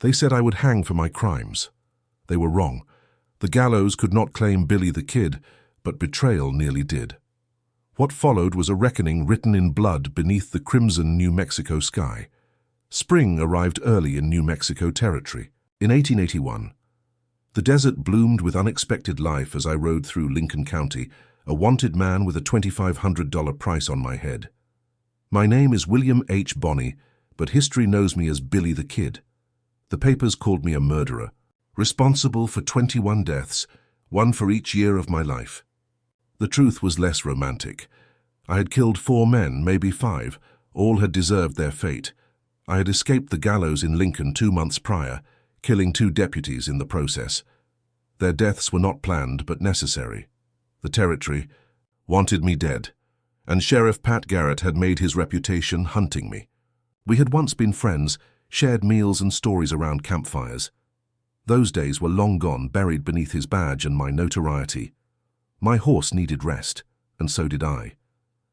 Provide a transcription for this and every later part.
They said I would hang for my crimes. They were wrong. The gallows could not claim Billy the Kid, but betrayal nearly did. What followed was a reckoning written in blood beneath the crimson New Mexico sky. Spring arrived early in New Mexico territory. In 1881, the desert bloomed with unexpected life as I rode through Lincoln County, a wanted man with a $2,500 price on my head. My name is William H. Bonney, but history knows me as Billy the Kid. The papers called me a murderer, responsible for 21 deaths, one for each year of my life. The truth was less romantic. I had killed 4 men, maybe 5. All had deserved their fate. I had escaped the gallows in Lincoln 2 months prior, killing 2 deputies in the process. Their deaths were not planned but necessary. The territory wanted me dead, and Sheriff Pat Garrett had made his reputation hunting me. We had once been friends, shared meals and stories around campfires. Those days were long gone, buried beneath his badge and my notoriety. My horse needed rest, and so did I.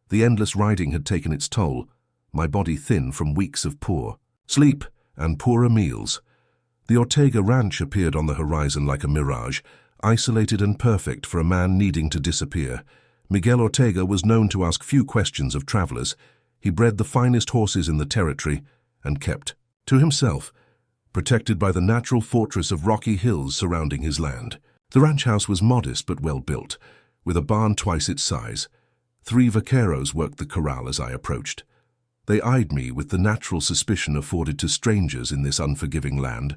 The endless riding had taken its toll, my body thin from weeks of poor sleep and poorer meals. The Ortega Ranch appeared on the horizon like a mirage, isolated and perfect for a man needing to disappear. Miguel Ortega was known to ask few questions of travelers. He bred the finest horses in the territory and kept to himself, protected by the natural fortress of rocky hills surrounding his land. The ranch house was modest but well built, with a barn twice its size. 3 vaqueros worked the corral as I approached. They eyed me with the natural suspicion afforded to strangers in this unforgiving land.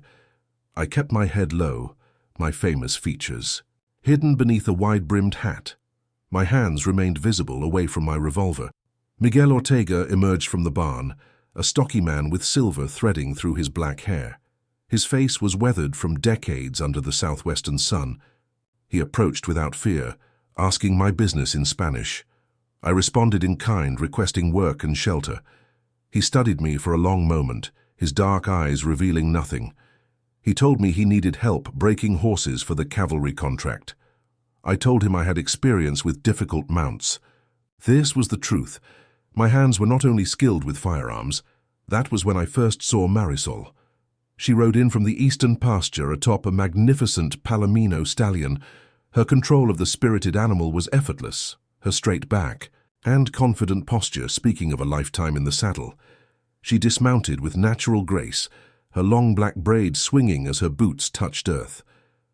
I kept my head low, my famous features hidden beneath a wide-brimmed hat. My hands remained visible away from my revolver. Miguel Ortega emerged from the barn, a stocky man with silver threading through his black hair. His face was weathered from decades under the southwestern sun. He approached without fear, asking my business in Spanish. I responded in kind, requesting work and shelter. He studied me for a long moment, his dark eyes revealing nothing. He told me he needed help breaking horses for the cavalry contract. I told him I had experience with difficult mounts. This was the truth. My hands were not only skilled with firearms. That was when I first saw Marisol. She rode in from the eastern pasture atop a magnificent Palomino stallion. Her control of the spirited animal was effortless, her straight back and confident posture speaking of a lifetime in the saddle. She dismounted with natural grace, her long black braids swinging as her boots touched earth.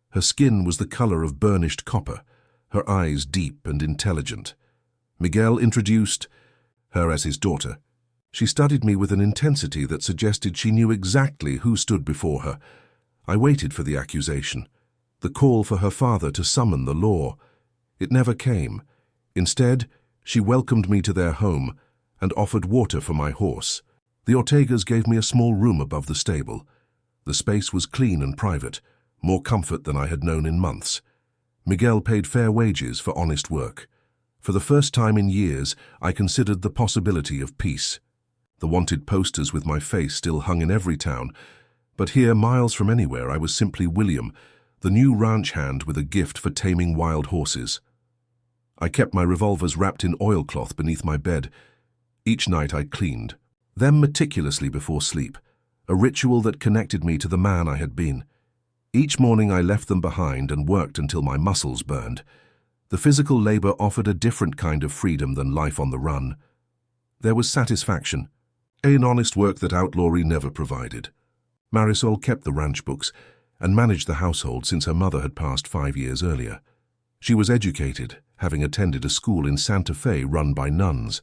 Her skin was the color of burnished copper, her eyes deep and intelligent. Miguel introduced her as his daughter. She studied me with an intensity that suggested she knew exactly who stood before her. I waited for the accusation, the call for her father to summon the law. It never came. Instead, she welcomed me to their home and offered water for my horse. The Ortegas gave me a small room above the stable. The space was clean and private, more comfort than I had known in months. Miguel paid fair wages for honest work. For the first time in years, I considered the possibility of peace. The wanted posters with my face still hung in every town, but here, miles from anywhere, I was simply William, the new ranch hand with a gift for taming wild horses. I kept my revolvers wrapped in oilcloth beneath my bed. Each night I cleaned them meticulously before sleep, a ritual that connected me to the man I had been. Each morning I left them behind and worked until my muscles burned. The physical labor offered a different kind of freedom than life on the run. There was satisfaction, an honest work that outlawry never provided. Marisol kept the ranch books and managed the household since her mother had passed 5 years earlier. She was educated, having attended a school in Santa Fe run by nuns.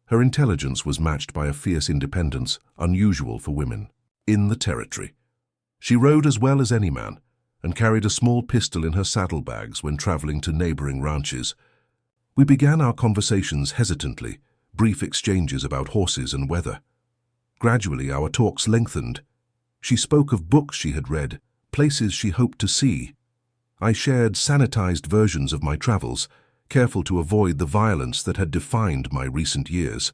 Her intelligence was matched by a fierce independence unusual for women in the territory. She rode as well as any man and carried a small pistol in her saddlebags when traveling to neighboring ranches. We began our conversations hesitantly, brief exchanges about horses and weather. Gradually our talks lengthened. She spoke of books she had read, places she hoped to see. I shared sanitized versions of my travels, careful to avoid the violence that had defined my recent years.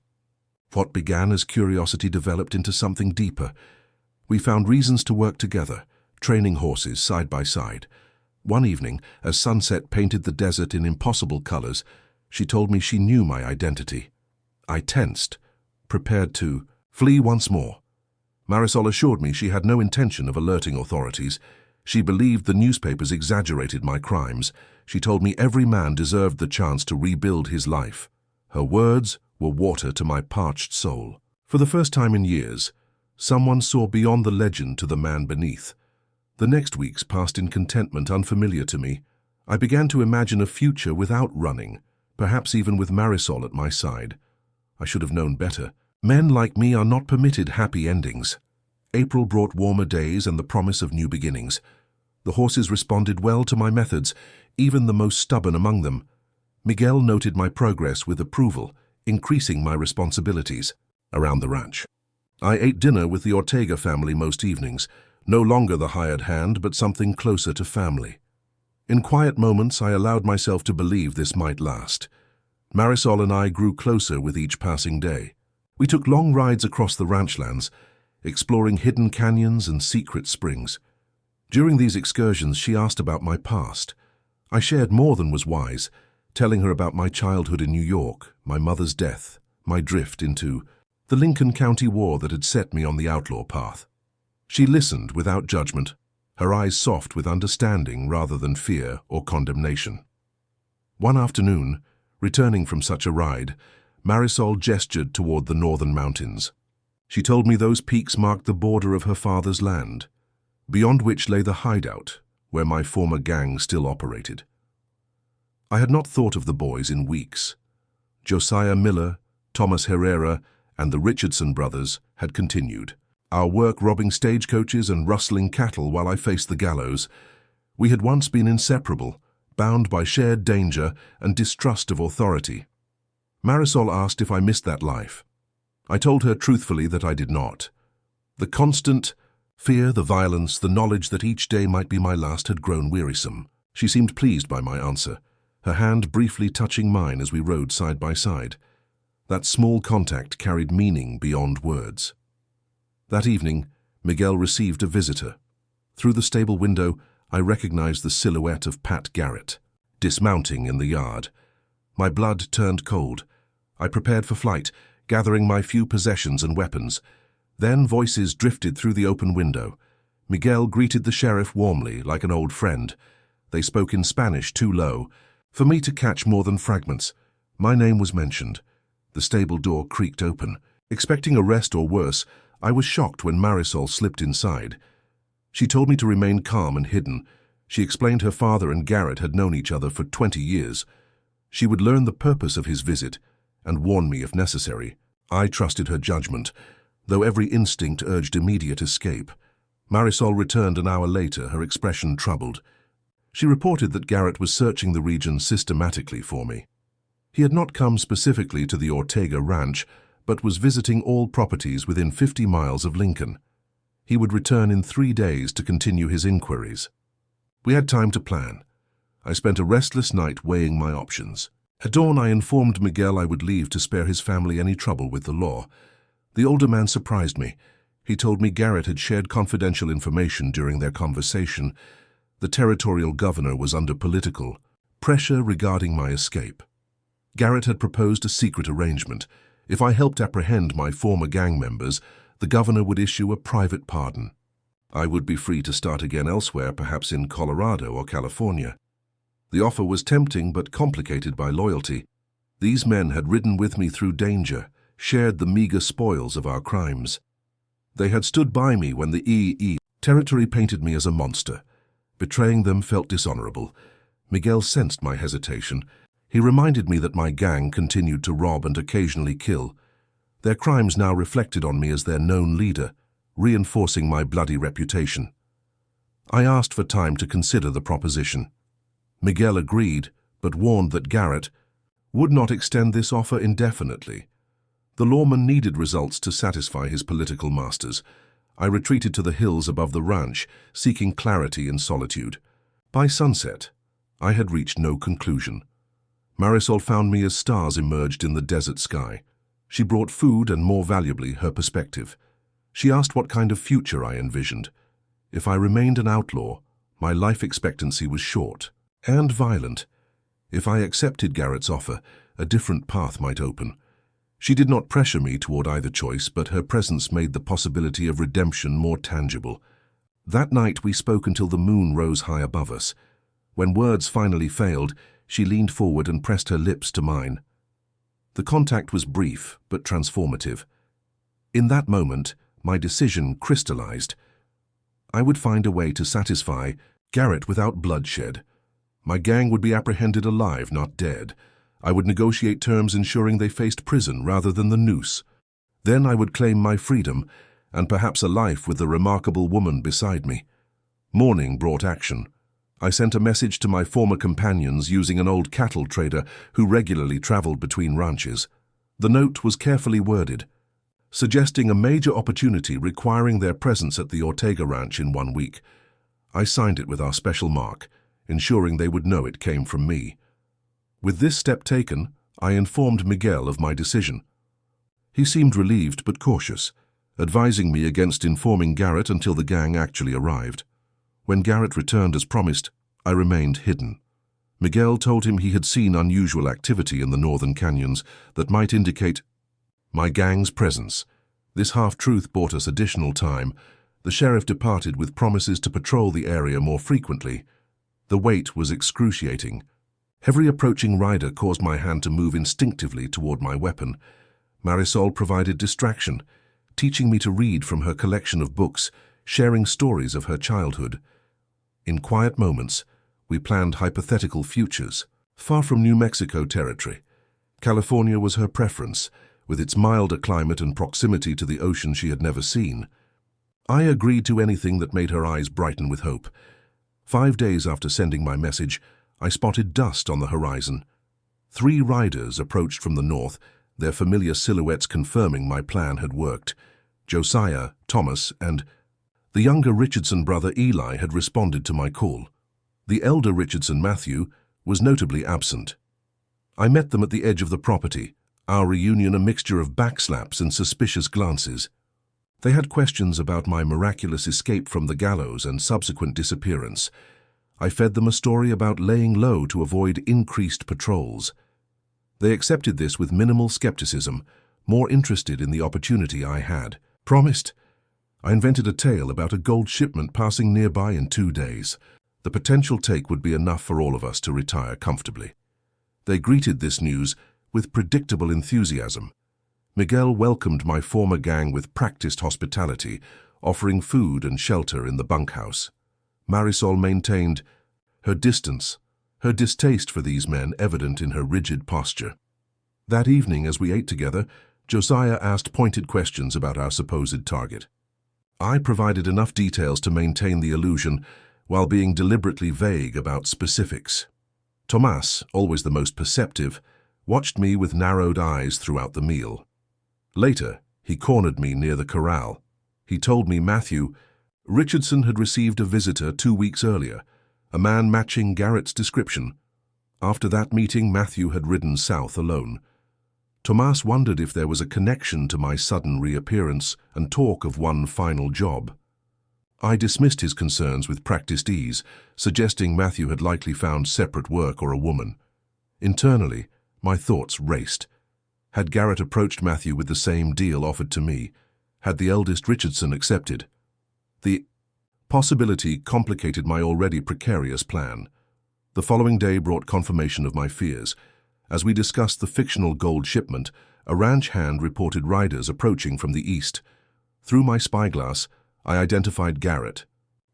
What began as curiosity developed into something deeper. We found reasons to work together, training horses side by side. One evening, as sunset painted the desert in impossible colors, she told me she knew my identity. I tensed, prepared to flee once more. Marisol assured me she had no intention of alerting authorities. She believed the newspapers exaggerated my crimes. She told me every man deserved the chance to rebuild his life. Her words were water to my parched soul. For the first time in years, someone saw beyond the legend to the man beneath. The next weeks passed in contentment unfamiliar to me. I began to imagine a future without running, perhaps even with Marisol at my side. I should have known better. Men like me are not permitted happy endings. April brought warmer days and the promise of new beginnings. The horses responded well to my methods, even the most stubborn among them. Miguel noted my progress with approval, increasing my responsibilities around the ranch. I ate dinner with the Ortega family most evenings, no longer the hired hand, but something closer to family. In quiet moments, I allowed myself to believe this might last. Marisol and I grew closer with each passing day. We took long rides across the ranchlands, exploring hidden canyons and secret springs. During these excursions, she asked about my past. I shared more than was wise, telling her about my childhood in New York, my mother's death, my drift into the Lincoln County War that had set me on the outlaw path. She listened without judgment, her eyes soft with understanding rather than fear or condemnation. One afternoon, returning from such a ride, Marisol gestured toward the northern mountains. She told me those peaks marked the border of her father's land, beyond which lay the hideout, where my former gang still operated. I had not thought of the boys in weeks. Josiah Miller, Thomas Herrera, and the Richardson brothers had continued. Our work robbing stagecoaches and rustling cattle while I faced the gallows. We had once been inseparable, bound by shared danger and distrust of authority. Marisol asked if I missed that life. I told her truthfully that I did not. The constant fear, the violence, the knowledge that each day might be my last had grown wearisome. She seemed pleased by my answer, her hand briefly touching mine as we rode side by side. That small contact carried meaning beyond words. That evening, Miguel received a visitor. Through the stable window, I recognized the silhouette of Pat Garrett, dismounting in the yard. My blood turned cold. I prepared for flight, gathering my few possessions and weapons. Then voices drifted through the open window. Miguel greeted the sheriff warmly, like an old friend. They spoke in Spanish too low for me to catch more than fragments. My name was mentioned. The stable door creaked open. Expecting arrest or worse, I was shocked when Marisol slipped inside. She told me to remain calm and hidden. She explained her father and Garrett had known each other for 20 years. She would learn the purpose of his visit and warn me if necessary. I trusted her judgment, though every instinct urged immediate escape. Marisol returned an hour later, her expression troubled. She reported that Garrett was searching the region systematically for me. He had not come specifically to the Ortega Ranch, but was visiting all properties within 50 miles of Lincoln. He would return in 3 days to continue his inquiries. We had time to plan. I spent a restless night weighing my options. At dawn, I informed Miguel I would leave to spare his family any trouble with the law. The older man surprised me. He told me Garrett had shared confidential information during their conversation. The territorial governor was under political pressure regarding my escape. Garrett had proposed a secret arrangement. If I helped apprehend my former gang members, the governor would issue a private pardon. I would be free to start again elsewhere, perhaps in Colorado or California. The offer was tempting but complicated by loyalty. These men had ridden with me through danger, shared the meager spoils of our crimes. They had stood by me when the EE territory painted me as a monster. Betraying them felt dishonorable. Miguel sensed my hesitation. He reminded me that my gang continued to rob and occasionally kill. Their crimes now reflected on me as their known leader, reinforcing my bloody reputation. I asked for time to consider the proposition. Miguel agreed, but warned that Garrett would not extend this offer indefinitely. The lawman needed results to satisfy his political masters. I retreated to the hills above the ranch, seeking clarity in solitude. By sunset, I had reached no conclusion. Marisol found me as stars emerged in the desert sky. She brought food and, more valuably, her perspective. She asked what kind of future I envisioned. If I remained an outlaw, my life expectancy was short and violent. If I accepted Garrett's offer, a different path might open. She did not pressure me toward either choice, but her presence made the possibility of redemption more tangible. That night we spoke until the moon rose high above us. When words finally failed, she leaned forward and pressed her lips to mine. The contact was brief, but transformative. In that moment, my decision crystallized. I would find a way to satisfy Garrett without bloodshed. My gang would be apprehended alive, not dead. I would negotiate terms ensuring they faced prison rather than the noose. Then I would claim my freedom, and perhaps a life with the remarkable woman beside me. Morning brought action. I sent a message to my former companions using an old cattle trader who regularly traveled between ranches. The note was carefully worded, suggesting a major opportunity requiring their presence at the Ortega Ranch in 1 week. I signed it with our special mark, ensuring they would know it came from me. With this step taken, I informed Miguel of my decision. He seemed relieved but cautious, advising me against informing Garrett until the gang actually arrived. When Garrett returned as promised, I remained hidden. Miguel told him he had seen unusual activity in the northern canyons that might indicate my gang's presence. This half-truth bought us additional time. The sheriff departed with promises to patrol the area more frequently. The wait was excruciating. Every approaching rider caused my hand to move instinctively toward my weapon. Marisol provided distraction, teaching me to read from her collection of books, sharing stories of her childhood. In quiet moments, we planned hypothetical futures. Far from New Mexico territory, California was her preference, with its milder climate and proximity to the ocean she had never seen. I agreed to anything that made her eyes brighten with hope. 5 days after sending my message, I spotted dust on the horizon. 3 riders approached from the north, their familiar silhouettes confirming my plan had worked. Josiah, Thomas, and the younger Richardson brother Eli had responded to my call. The elder Richardson, Matthew, was notably absent. I met them at the edge of the property, our reunion a mixture of backslaps and suspicious glances. They had questions about my miraculous escape from the gallows and subsequent disappearance. I fed them a story about laying low to avoid increased patrols. They accepted this with minimal skepticism, more interested in the opportunity I had promised. I invented a tale about a gold shipment passing nearby in 2 days. The potential take would be enough for all of us to retire comfortably. They greeted this news with predictable enthusiasm. Miguel welcomed my former gang with practiced hospitality, offering food and shelter in the bunkhouse. Marisol maintained her distance, her distaste for these men evident in her rigid posture. That evening, as we ate together, Josiah asked pointed questions about our supposed target. I provided enough details to maintain the illusion while being deliberately vague about specifics. Tomas, always the most perceptive, watched me with narrowed eyes throughout the meal. Later, he cornered me near the corral. He told me Richardson had received a visitor 2 weeks earlier, a man matching Garrett's description. After that meeting, Matthew had ridden south alone. Tomas wondered if there was a connection to my sudden reappearance and talk of one final job. I dismissed his concerns with practiced ease, suggesting Matthew had likely found separate work or a woman. Internally, my thoughts raced. Had Garrett approached Matthew with the same deal offered to me? Had the eldest Richardson accepted? The possibility complicated my already precarious plan. The following day brought confirmation of my fears. As we discussed the fictional gold shipment, a ranch hand reported riders approaching from the east. Through my spyglass, I identified Garrett,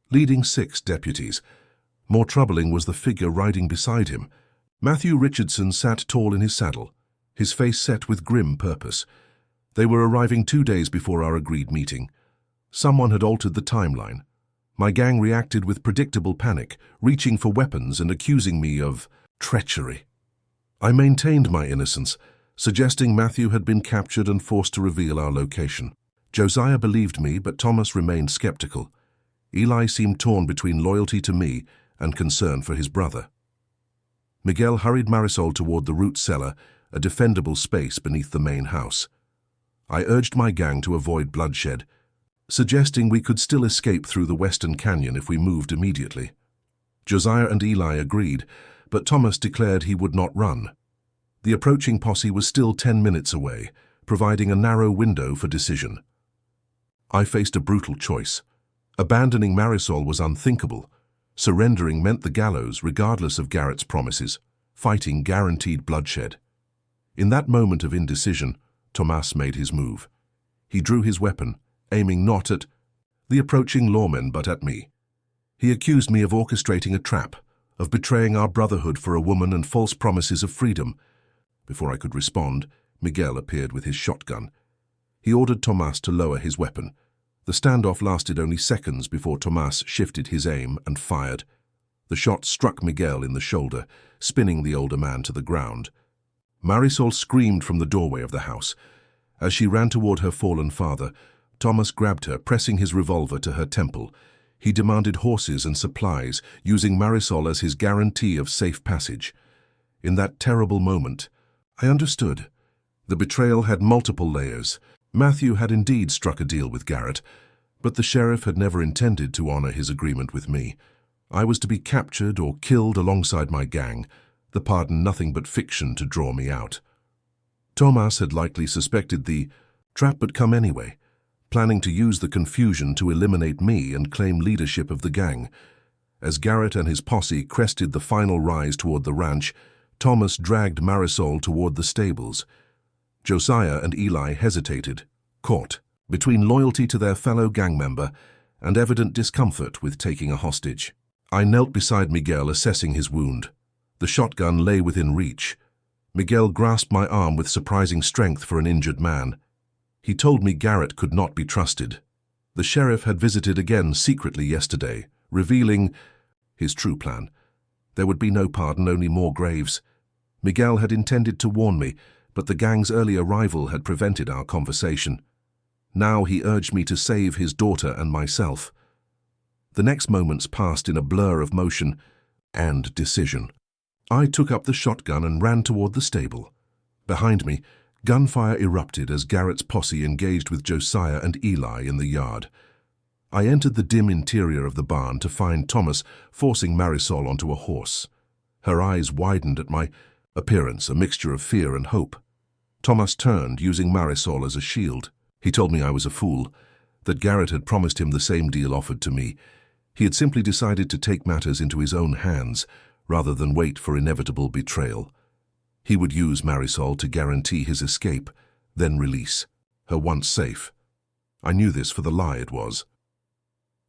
leading 6 deputies. More troubling was the figure riding beside him. Matthew Richardson sat tall in his saddle, his face set with grim purpose. They were arriving 2 days before our agreed meeting. Someone had altered the timeline. My gang reacted with predictable panic, reaching for weapons and accusing me of treachery. I maintained my innocence, suggesting Matthew had been captured and forced to reveal our location. Josiah believed me, but Thomas remained skeptical. Eli seemed torn between loyalty to me and concern for his brother. Miguel hurried Marisol toward the root cellar, a defendable space beneath the main house. I urged my gang to avoid bloodshed, suggesting we could still escape through the western canyon if we moved immediately. Josiah and Eli agreed, but Thomas declared he would not run. The approaching posse was still 10 minutes away, providing a narrow window for decision. I faced a brutal choice. Abandoning Marisol was unthinkable. Surrendering meant the gallows, regardless of Garrett's promises. Fighting guaranteed bloodshed. In that moment of indecision, Tomas made his move. He drew his weapon, aiming not at the approaching lawmen but at me. He accused me of orchestrating a trap, of betraying our brotherhood for a woman and false promises of freedom. Before I could respond, Miguel appeared with his shotgun. He ordered Tomas to lower his weapon. The standoff lasted only seconds before Tomas shifted his aim and fired. The shot struck Miguel in the shoulder, spinning the older man to the ground. Marisol screamed from the doorway of the house. As she ran toward her fallen father, Tomas grabbed her, pressing his revolver to her temple. He demanded horses and supplies, using Marisol as his guarantee of safe passage. In that terrible moment, I understood. The betrayal had multiple layers. Matthew had indeed struck a deal with Garrett, but the sheriff had never intended to honor his agreement with me. I was to be captured or killed alongside my gang, the pardon nothing but fiction to draw me out. Tomas had likely suspected the trap but come anyway, planning to use the confusion to eliminate me and claim leadership of the gang. As Garrett and his posse crested the final rise toward the ranch, Tomas dragged Marisol toward the stables. Josiah and Eli hesitated, caught between loyalty to their fellow gang member and evident discomfort with taking a hostage. I knelt beside Miguel, assessing his wound. The shotgun lay within reach. Miguel grasped my arm with surprising strength for an injured man. He told me Garrett could not be trusted. The sheriff had visited again secretly yesterday, revealing his true plan. There would be no pardon, only more graves. Miguel had intended to warn me, but the gang's early arrival had prevented our conversation. Now he urged me to save his daughter and myself. The next moments passed in a blur of motion and decision. I took up the shotgun and ran toward the stable. Behind me, gunfire erupted as Garrett's posse engaged with Josiah and Eli in the yard. I entered the dim interior of the barn to find Tomas forcing Marisol onto a horse. Her eyes widened at my appearance, a mixture of fear and hope. Tomas turned, using Marisol as a shield. He told me I was a fool, that Garrett had promised him the same deal offered to me. He had simply decided to take matters into his own hands, rather than wait for inevitable betrayal. He would use Marisol to guarantee his escape, then release her once safe. I knew this for the lie it was.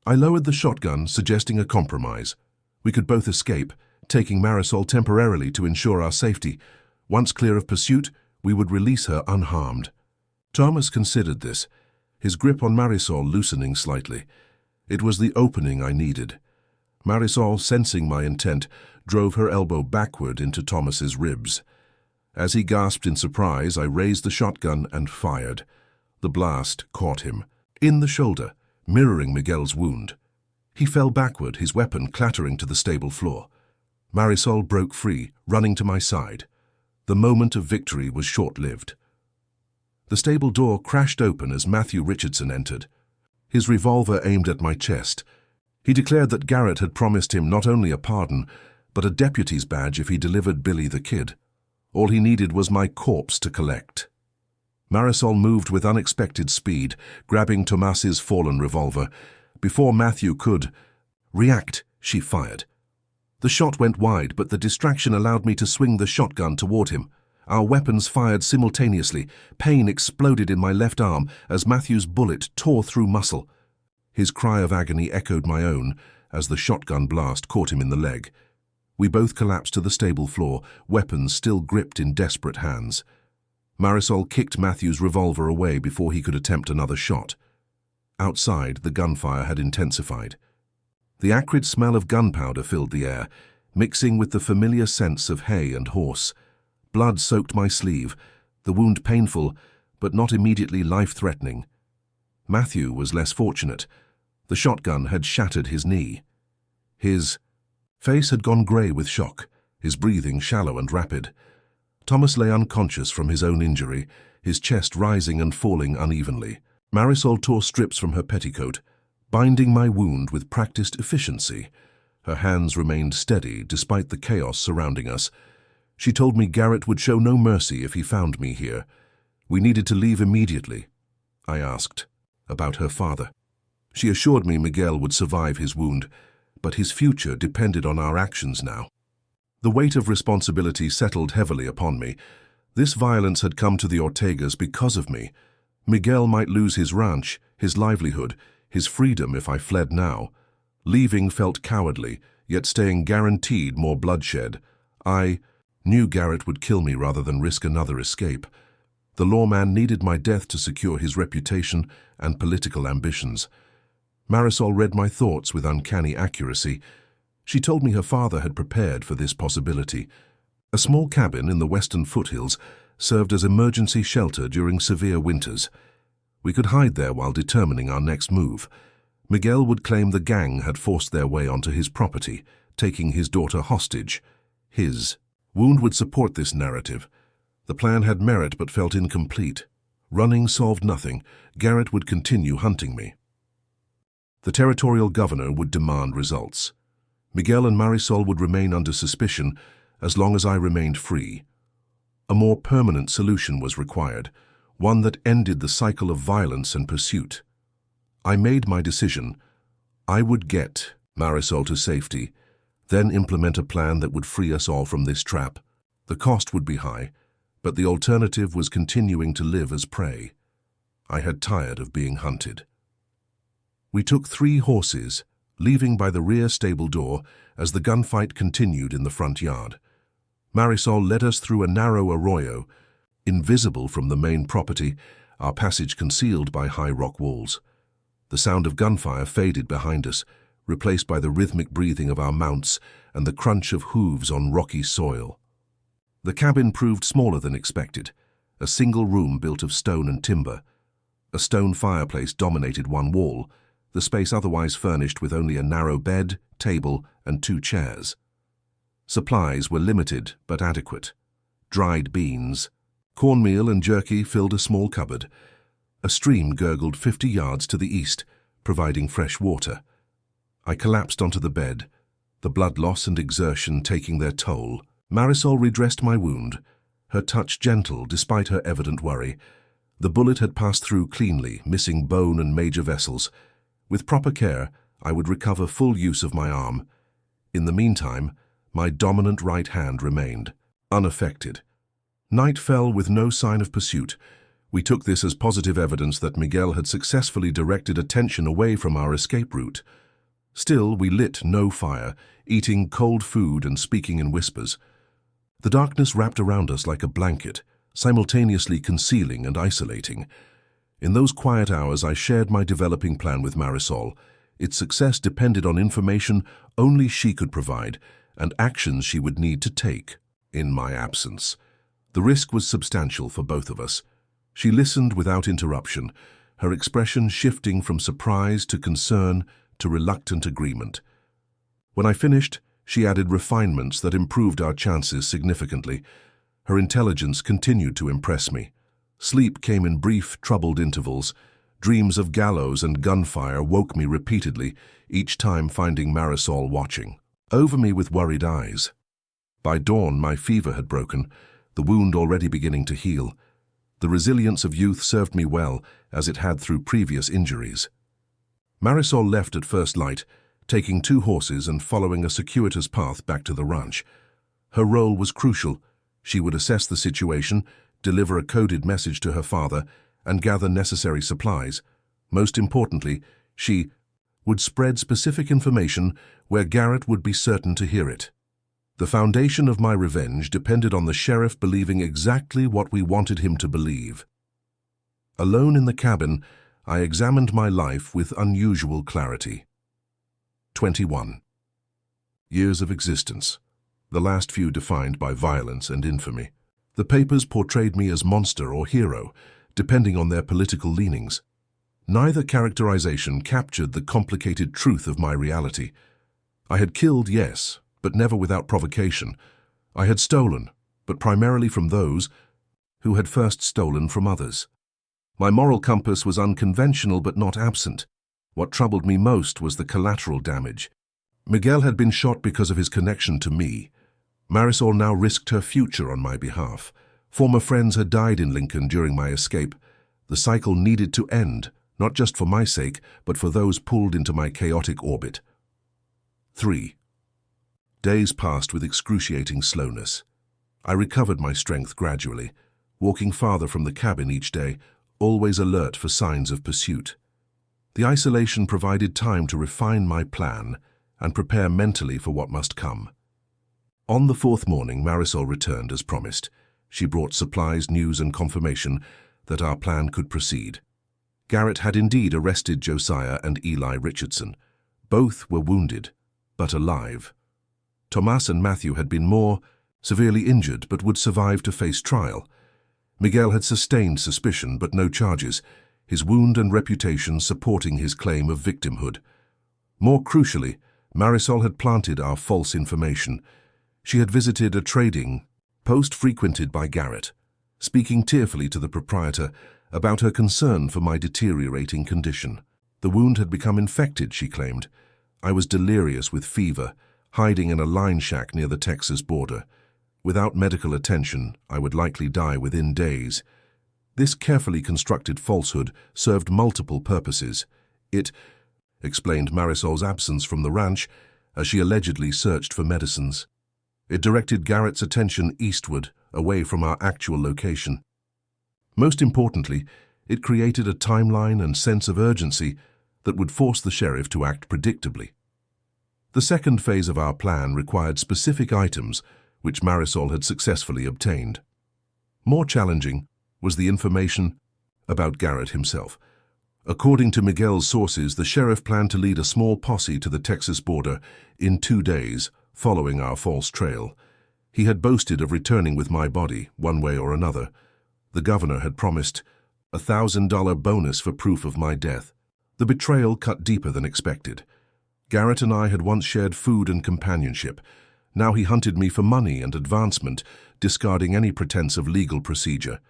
I lowered the shotgun, suggesting a compromise. We could both escape, taking Marisol temporarily to ensure our safety. Once clear of pursuit, we would release her unharmed. Tomas considered this, his grip on Marisol loosening slightly. It was the opening I needed. Marisol, sensing my intent, drove her elbow backward into Tomas's ribs. As he gasped in surprise, I raised the shotgun and fired. The blast caught him in the shoulder, mirroring Miguel's wound. He fell backward, his weapon clattering to the stable floor. Marisol broke free, running to my side. The moment of victory was short-lived. The stable door crashed open as Matthew Richardson entered. His revolver aimed at my chest. He declared that Garrett had promised him not only a pardon, but a deputy's badge if he delivered Billy the Kid. All he needed was my corpse to collect. Marisol moved with unexpected speed, grabbing Tomas's fallen revolver. Before Matthew could react, she fired. The shot went wide, but the distraction allowed me to swing the shotgun toward him. Our weapons fired simultaneously. Pain exploded in my left arm as Matthew's bullet tore through muscle. His cry of agony echoed my own as the shotgun blast caught him in the leg. We both collapsed to the stable floor, weapons still gripped in desperate hands. Marisol kicked Matthew's revolver away before he could attempt another shot. Outside, the gunfire had intensified. The acrid smell of gunpowder filled the air, mixing with the familiar scents of hay and horse. Blood soaked my sleeve, the wound painful, but not immediately life-threatening. Matthew was less fortunate. The shotgun had shattered his knee. His face had gone grey with shock, his breathing shallow and rapid. Tomas lay unconscious from his own injury, his chest rising and falling unevenly. Marisol tore strips from her petticoat, binding my wound with practiced efficiency. Her hands remained steady despite the chaos surrounding us. She told me Garrett would show no mercy if he found me here. We needed to leave immediately. I asked about her father. She assured me Miguel would survive his wound, but his future depended on our actions now. The weight of responsibility settled heavily upon me. This violence had come to the Ortegas because of me. Miguel might lose his ranch, his livelihood, his freedom if I fled now. Leaving felt cowardly, yet staying guaranteed more bloodshed. I knew Garrett would kill me rather than risk another escape. The lawman needed my death to secure his reputation and political ambitions. Marisol read my thoughts with uncanny accuracy. She told me her father had prepared for this possibility. A small cabin in the western foothills served as emergency shelter during severe winters. We could hide there while determining our next move. Miguel would claim the gang had forced their way onto his property, taking his daughter hostage. His wound would support this narrative. The plan had merit but felt incomplete. Running solved nothing. Garrett would continue hunting me. The territorial governor would demand results. Miguel and Marisol would remain under suspicion as long as I remained free. A more permanent solution was required, one that ended the cycle of violence and pursuit. I made my decision. I would get Marisol to safety, then implement a plan that would free us all from this trap. The cost would be high, but the alternative was continuing to live as prey. I had tired of being hunted. We took 3 horses, leaving by the rear stable door as the gunfight continued in the front yard. Marisol led us through a narrow arroyo, invisible from the main property, our passage concealed by high rock walls. The sound of gunfire faded behind us, replaced by the rhythmic breathing of our mounts and the crunch of hooves on rocky soil. The cabin proved smaller than expected, a single room built of stone and timber. A stone fireplace dominated one wall, the space otherwise furnished with only a narrow bed, table, and 2 chairs. Supplies were limited but adequate. Dried beans, cornmeal and jerky filled a small cupboard. A stream gurgled 50 yards to the east, providing fresh water. I collapsed onto the bed, the blood loss and exertion taking their toll. Marisol redressed my wound, her touch gentle despite her evident worry. The bullet had passed through cleanly, missing bone and major vessels. With proper care, I would recover full use of my arm. In the meantime, my dominant right hand remained, unaffected. Night fell with no sign of pursuit. We took this as positive evidence that Miguel had successfully directed attention away from our escape route. Still, we lit no fire, eating cold food and speaking in whispers. The darkness wrapped around us like a blanket, simultaneously concealing and isolating. In those quiet hours, I shared my developing plan with Marisol. Its success depended on information only she could provide and actions she would need to take in my absence. The risk was substantial for both of us. She listened without interruption, her expression shifting from surprise to concern to reluctant agreement. When I finished, she added refinements that improved our chances significantly. Her intelligence continued to impress me. Sleep came in brief, troubled intervals. Dreams of gallows and gunfire woke me repeatedly, each time finding Marisol watching over me with worried eyes. By dawn, my fever had broken, the wound already beginning to heal. The resilience of youth served me well, as it had through previous injuries. Marisol left at first light, taking 2 horses and following a circuitous path back to the ranch. Her role was crucial. She would assess the situation, deliver a coded message to her father, and gather necessary supplies. Most importantly, she would spread specific information where Garrett would be certain to hear it. The foundation of my revenge depended on the sheriff believing exactly what we wanted him to believe. Alone in the cabin, I examined my life with unusual clarity. 21. Years of existence, the last few defined by violence and infamy. The papers portrayed me as monster or hero, depending on their political leanings. Neither characterization captured the complicated truth of my reality. I had killed, yes, but never without provocation. I had stolen, but primarily from those who had first stolen from others. My moral compass was unconventional but not absent. What troubled me most was the collateral damage. Miguel had been shot because of his connection to me. Marisol now risked her future on my behalf. Former friends had died in Lincoln during my escape. The cycle needed to end, not just for my sake, but for those pulled into my chaotic orbit. 3. Days passed with excruciating slowness. I recovered my strength gradually, walking farther from the cabin each day, always alert for signs of pursuit. The isolation provided time to refine my plan and prepare mentally for what must come. On the 4th morning, Marisol returned as promised. She brought supplies, news, and confirmation that our plan could proceed. Garrett had indeed arrested Josiah and Eli Richardson. Both were wounded, but alive. Tomas and Matthew had been more severely injured, but would survive to face trial. Miguel had sustained suspicion, but no charges, his wound and reputation supporting his claim of victimhood. More crucially, Marisol had planted our false information. She had visited a trading post frequented by Garrett, speaking tearfully to the proprietor about her concern for my deteriorating condition. The wound had become infected, she claimed. I was delirious with fever, hiding in a line shack near the Texas border. Without medical attention, I would likely die within days. This carefully constructed falsehood served multiple purposes. It explained Marisol's absence from the ranch as she allegedly searched for medicines. It directed Garrett's attention eastward, away from our actual location. Most importantly, it created a timeline and sense of urgency that would force the sheriff to act predictably. The second phase of our plan required specific items which Marisol had successfully obtained. More challenging was the information about Garrett himself. According to Miguel's sources, the sheriff planned to lead a small posse to the Texas border in 2 days following our false trail. He had boasted of returning with my body, one way or another. The governor had promised a $1,000 bonus for proof of my death. The betrayal cut deeper than expected. Garrett and I had once shared food and companionship. Now he hunted me for money and advancement, discarding any pretense of legal procedure.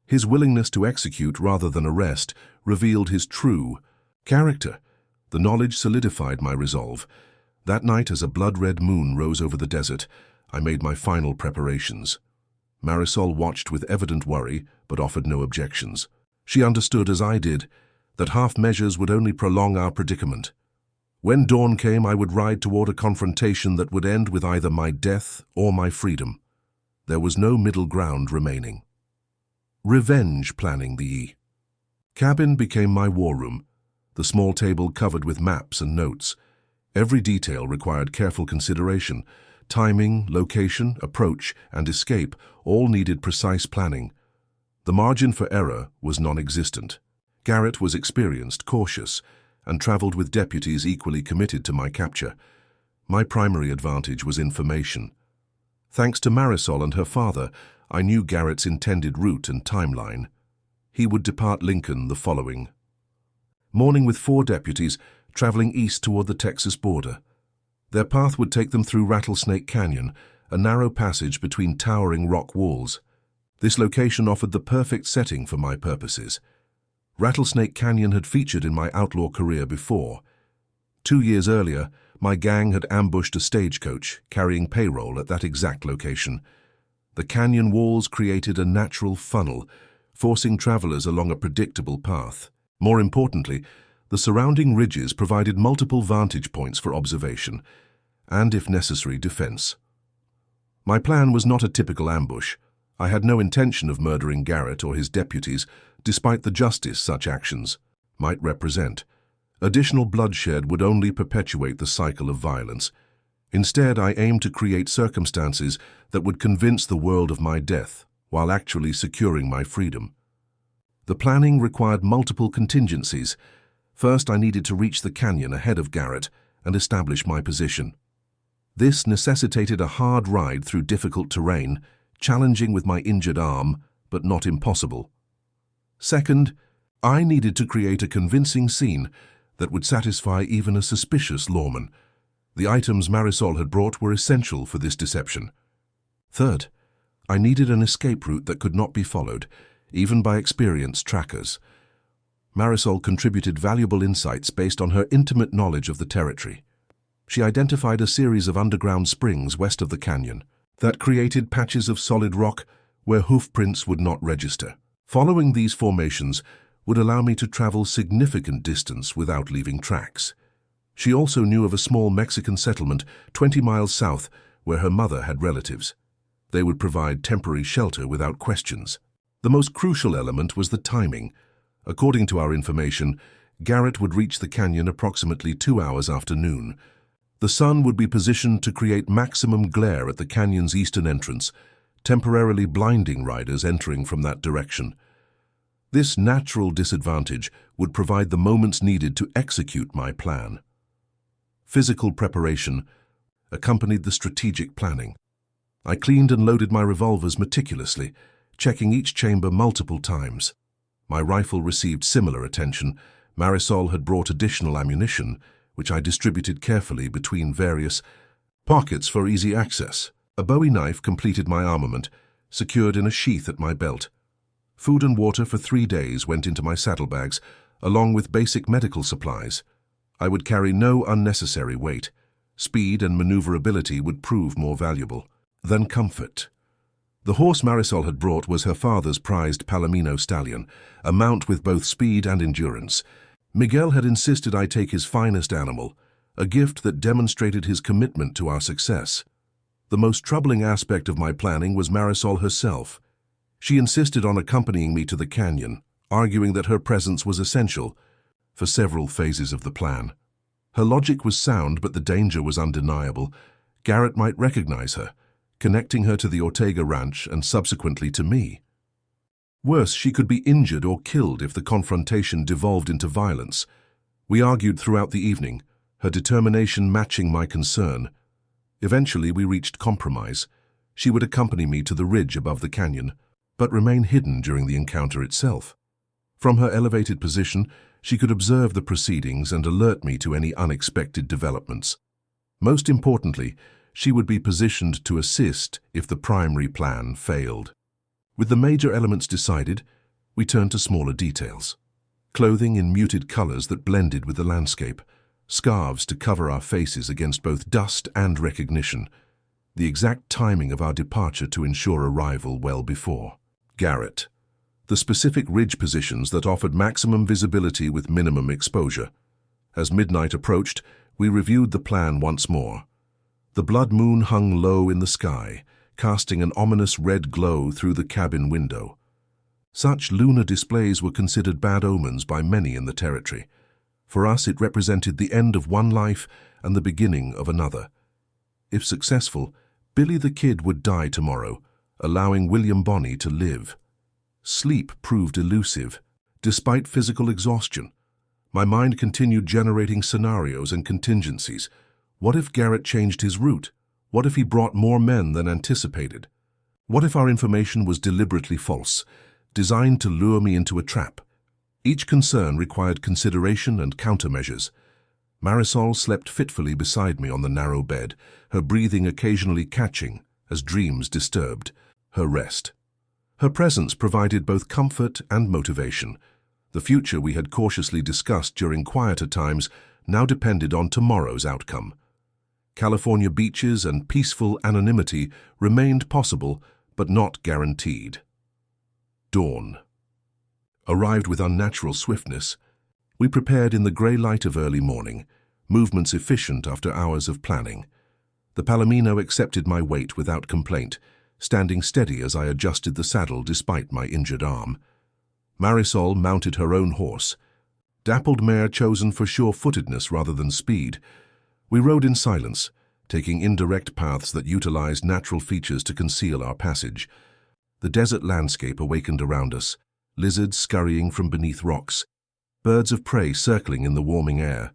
His willingness to execute rather than arrest revealed his true character. The knowledge solidified my resolve. That night, as a blood-red moon rose over the desert, I made my final preparations. Marisol watched with evident worry, but offered no objections. She understood, as I did, that half measures would only prolong our predicament. When dawn came, I would ride toward a confrontation that would end with either my death or my freedom. There was no middle ground remaining. Revenge planning. The cabin became my war room, the small table covered with maps and notes. Every detail required careful consideration. Timing, location, approach, and escape all needed precise planning. The margin for error was non-existent. Garrett was experienced, cautious, and traveled with deputies equally committed to my capture. My primary advantage was information. Thanks to Marisol and her father, I knew Garrett's intended route and timeline. He would depart Lincoln the following morning with 4 deputies, traveling east toward the Texas border. Their path would take them through Rattlesnake Canyon, a narrow passage between towering rock walls. This location offered the perfect setting for my purposes. Rattlesnake Canyon had featured in my outlaw career before. 2 years earlier, my gang had ambushed a stagecoach carrying payroll at that exact location. The canyon walls created a natural funnel, forcing travelers along a predictable path. More importantly, the surrounding ridges provided multiple vantage points for observation and, if necessary, defense. My plan was not a typical ambush. I had no intention of murdering Garrett or his deputies, despite the justice such actions might represent. Additional bloodshed would only perpetuate the cycle of violence. Instead, I aimed to create circumstances that would convince the world of my death, while actually securing my freedom. The planning required multiple contingencies. First, I needed to reach the canyon ahead of Garrett and establish my position. This necessitated a hard ride through difficult terrain, challenging with my injured arm, but not impossible. Second, I needed to create a convincing scene that would satisfy even a suspicious lawman. The items Marisol had brought were essential for this deception. Third, I needed an escape route that could not be followed, even by experienced trackers. Marisol contributed valuable insights based on her intimate knowledge of the territory. She identified a series of underground springs west of the canyon that created patches of solid rock where hoofprints would not register. Following these formations would allow me to travel significant distance without leaving tracks. She also knew of a small Mexican settlement 20 miles south where her mother had relatives. They would provide temporary shelter without questions. The most crucial element was the timing. According to our information, Garrett would reach the canyon approximately 2 hours after noon. The sun would be positioned to create maximum glare at the canyon's eastern entrance, temporarily blinding riders entering from that direction. This natural disadvantage would provide the moments needed to execute my plan. Physical preparation accompanied the strategic planning. I cleaned and loaded my revolvers meticulously, checking each chamber multiple times. My rifle received similar attention. Marisol had brought additional ammunition, which I distributed carefully between various pockets for easy access. A Bowie knife completed my armament, secured in a sheath at my belt. Food and water for 3 days went into my saddlebags, along with basic medical supplies. I would carry no unnecessary weight. Speed and maneuverability would prove more valuable than comfort. The horse Marisol had brought was her father's prized Palomino stallion, a mount with both speed and endurance. Miguel had insisted I take his finest animal, a gift that demonstrated his commitment to our success. The most troubling aspect of my planning was Marisol herself. She insisted on accompanying me to the canyon, arguing that her presence was essential for several phases of the plan. Her logic was sound, but the danger was undeniable. Garrett might recognize her, connecting her to the Ortega ranch and subsequently to me. Worse, she could be injured or killed if the confrontation devolved into violence. We argued throughout the evening, her determination matching my concern. Eventually, we reached compromise. She would accompany me to the ridge above the canyon, but remain hidden during the encounter itself. From her elevated position, she could observe the proceedings and alert me to any unexpected developments. Most importantly, she would be positioned to assist if the primary plan failed. With the major elements decided, we turned to smaller details. Clothing in muted colors that blended with the landscape, scarves to cover our faces against both dust and recognition, the exact timing of our departure to ensure arrival well before. Garrett. The specific ridge positions that offered maximum visibility with minimum exposure. As midnight approached, we reviewed the plan once more. The blood moon hung low in the sky, casting an ominous red glow through the cabin window. Such lunar displays were considered bad omens by many in the territory. For us, it represented the end of one life and the beginning of another. If successful, Billy the Kid would die tomorrow, allowing William Bonney to live. Sleep proved elusive. Despite physical exhaustion, my mind continued generating scenarios and contingencies. What if Garrett changed his route? What if he brought more men than anticipated? What if our information was deliberately false, designed to lure me into a trap? Each concern required consideration and countermeasures. Marisol slept fitfully beside me on the narrow bed, her breathing occasionally catching as dreams disturbed her rest. Her presence provided both comfort and motivation. The future we had cautiously discussed during quieter times now depended on tomorrow's outcome. California beaches and peaceful anonymity remained possible, but not guaranteed. Dawn arrived with unnatural swiftness. We prepared in the grey light of early morning, movements efficient after hours of planning. The Palomino accepted my weight without complaint, standing steady as I adjusted the saddle despite my injured arm. Marisol mounted her own horse, dappled mare chosen for sure-footedness rather than speed. We rode in silence, taking indirect paths that utilized natural features to conceal our passage. The desert landscape awakened around us, lizards scurrying from beneath rocks, birds of prey circling in the warming air.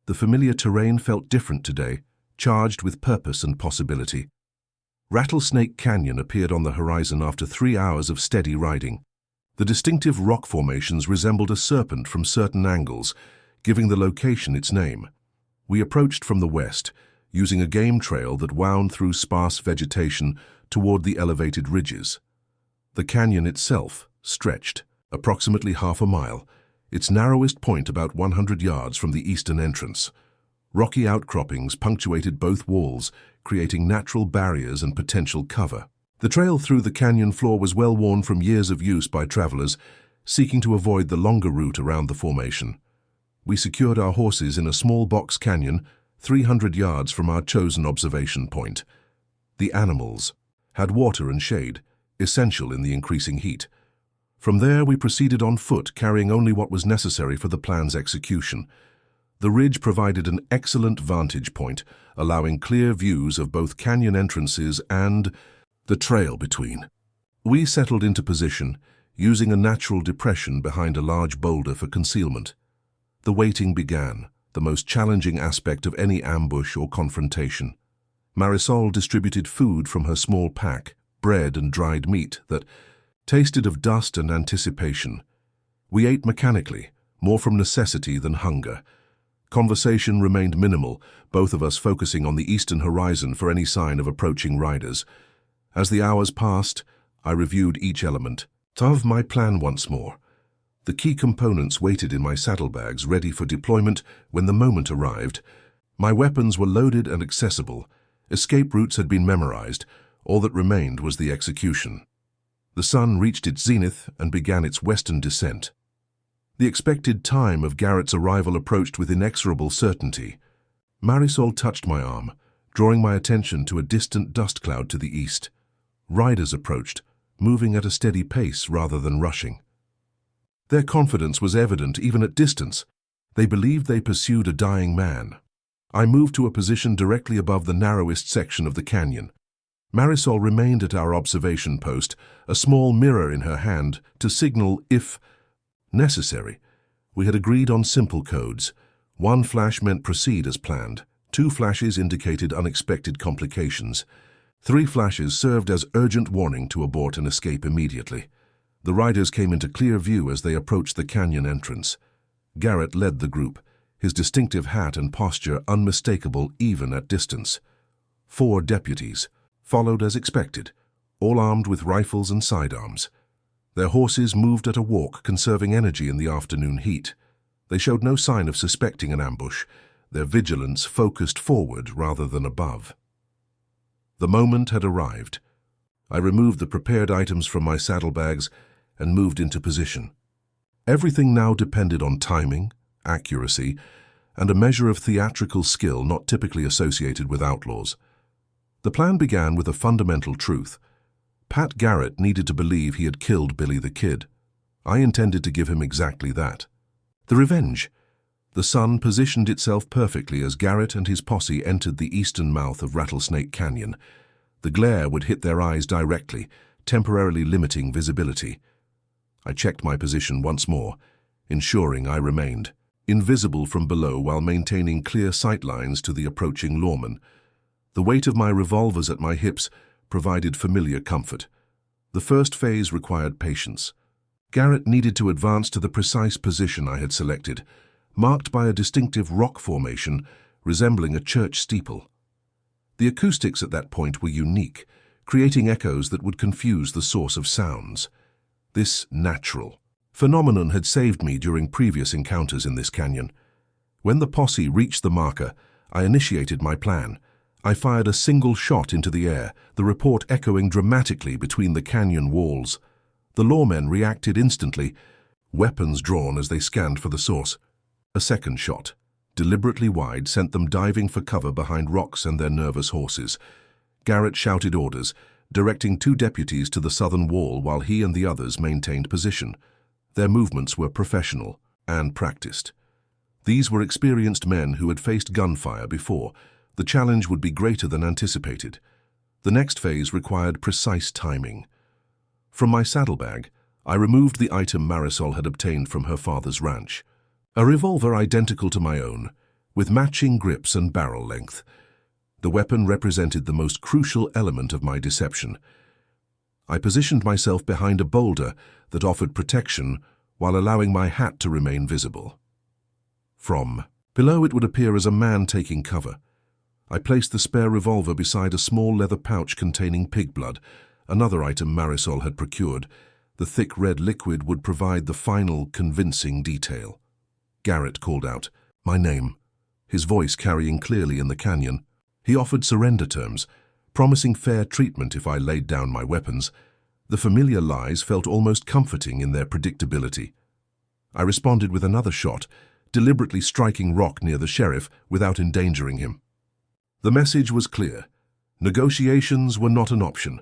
The familiar terrain felt different today, charged with purpose and possibility. Rattlesnake Canyon appeared on the horizon after 3 hours of steady riding. The distinctive rock formations resembled a serpent from certain angles, giving the location its name. We approached from the west, using a game trail that wound through sparse vegetation toward the elevated ridges. The canyon itself stretched approximately half a mile, its narrowest point about 100 yards from the eastern entrance. Rocky outcroppings punctuated both walls, creating natural barriers and potential cover. The trail through the canyon floor was well worn from years of use by travelers seeking to avoid the longer route around the formation. We secured our horses in a small box canyon 300 yards from our chosen observation point. The animals had water and shade, essential in the increasing heat. From there, we proceeded on foot, carrying only what was necessary for the plan's execution. The ridge provided an excellent vantage point, allowing clear views of both canyon entrances and the trail between. We settled into position, using a natural depression behind a large boulder for concealment. The waiting began, the most challenging aspect of any ambush or confrontation. Marisol distributed food from her small pack, bread and dried meat, that tasted of dust and anticipation. We ate mechanically, more from necessity than hunger. Conversation remained minimal, both of us focusing on the eastern horizon for any sign of approaching riders. As the hours passed, I reviewed each element of my plan once more. The key components waited in my saddlebags, ready for deployment when the moment arrived. My weapons were loaded and accessible. Escape routes had been memorized. All that remained was the execution. The sun reached its zenith and began its western descent. The expected time of Garrett's arrival approached with inexorable certainty. Marisol touched my arm, drawing my attention to a distant dust cloud to the east. Riders approached, moving at a steady pace rather than rushing. Their confidence was evident even at distance. They believed they pursued a dying man. I moved to a position directly above the narrowest section of the canyon. Marisol remained at our observation post, a small mirror in her hand to signal if necessary. We had agreed on simple codes. 1 flash meant proceed as planned. 2 flashes indicated unexpected complications. 3 flashes served as urgent warning to abort and escape immediately. The riders came into clear view as they approached the canyon entrance. Garrett led the group, his distinctive hat and posture unmistakable even at distance. 4 deputies followed as expected, all armed with rifles and sidearms. Their horses moved at a walk, conserving energy in the afternoon heat. They showed no sign of suspecting an ambush, their vigilance focused forward rather than above. The moment had arrived. I removed the prepared items from my saddlebags and moved into position. Everything now depended on timing, accuracy, and a measure of theatrical skill not typically associated with outlaws. The plan began with a fundamental truth. Pat Garrett needed to believe he had killed Billy the Kid. I intended to give him exactly that. The revenge. The sun positioned itself perfectly as Garrett and his posse entered the eastern mouth of Rattlesnake Canyon. The glare would hit their eyes directly, temporarily limiting visibility. I checked my position once more, ensuring I remained invisible from below while maintaining clear sight lines to the approaching lawman. The weight of my revolvers at my hips provided familiar comfort. The first phase required patience. Garrett needed to advance to the precise position I had selected, marked by a distinctive rock formation resembling a church steeple. The acoustics at that point were unique, creating echoes that would confuse the source of sounds. This natural phenomenon had saved me during previous encounters in this canyon. When the posse reached the marker, I initiated my plan. I fired a single shot into the air, the report echoing dramatically between the canyon walls. The lawmen reacted instantly, weapons drawn as they scanned for the source. A second shot, deliberately wide, sent them diving for cover behind rocks and their nervous horses. Garrett shouted orders, directing 2 deputies to the southern wall while he and the others maintained position. Their movements were professional and practiced. These were experienced men who had faced gunfire before. The challenge would be greater than anticipated. The next phase required precise timing. From my saddlebag, I removed the item Marisol had obtained from her father's ranch. A revolver identical to my own, with matching grips and barrel length. The weapon represented the most crucial element of my deception. I positioned myself behind a boulder that offered protection while allowing my hat to remain visible. From below, it would appear as a man taking cover. I placed the spare revolver beside a small leather pouch containing pig blood, another item Marisol had procured. The thick red liquid would provide the final, convincing detail. Garrett called out, "My name," his voice carrying clearly in the canyon. He offered surrender terms, promising fair treatment if I laid down my weapons. The familiar lies felt almost comforting in their predictability. I responded with another shot, deliberately striking Rock near the sheriff without endangering him. The message was clear. Negotiations were not an option.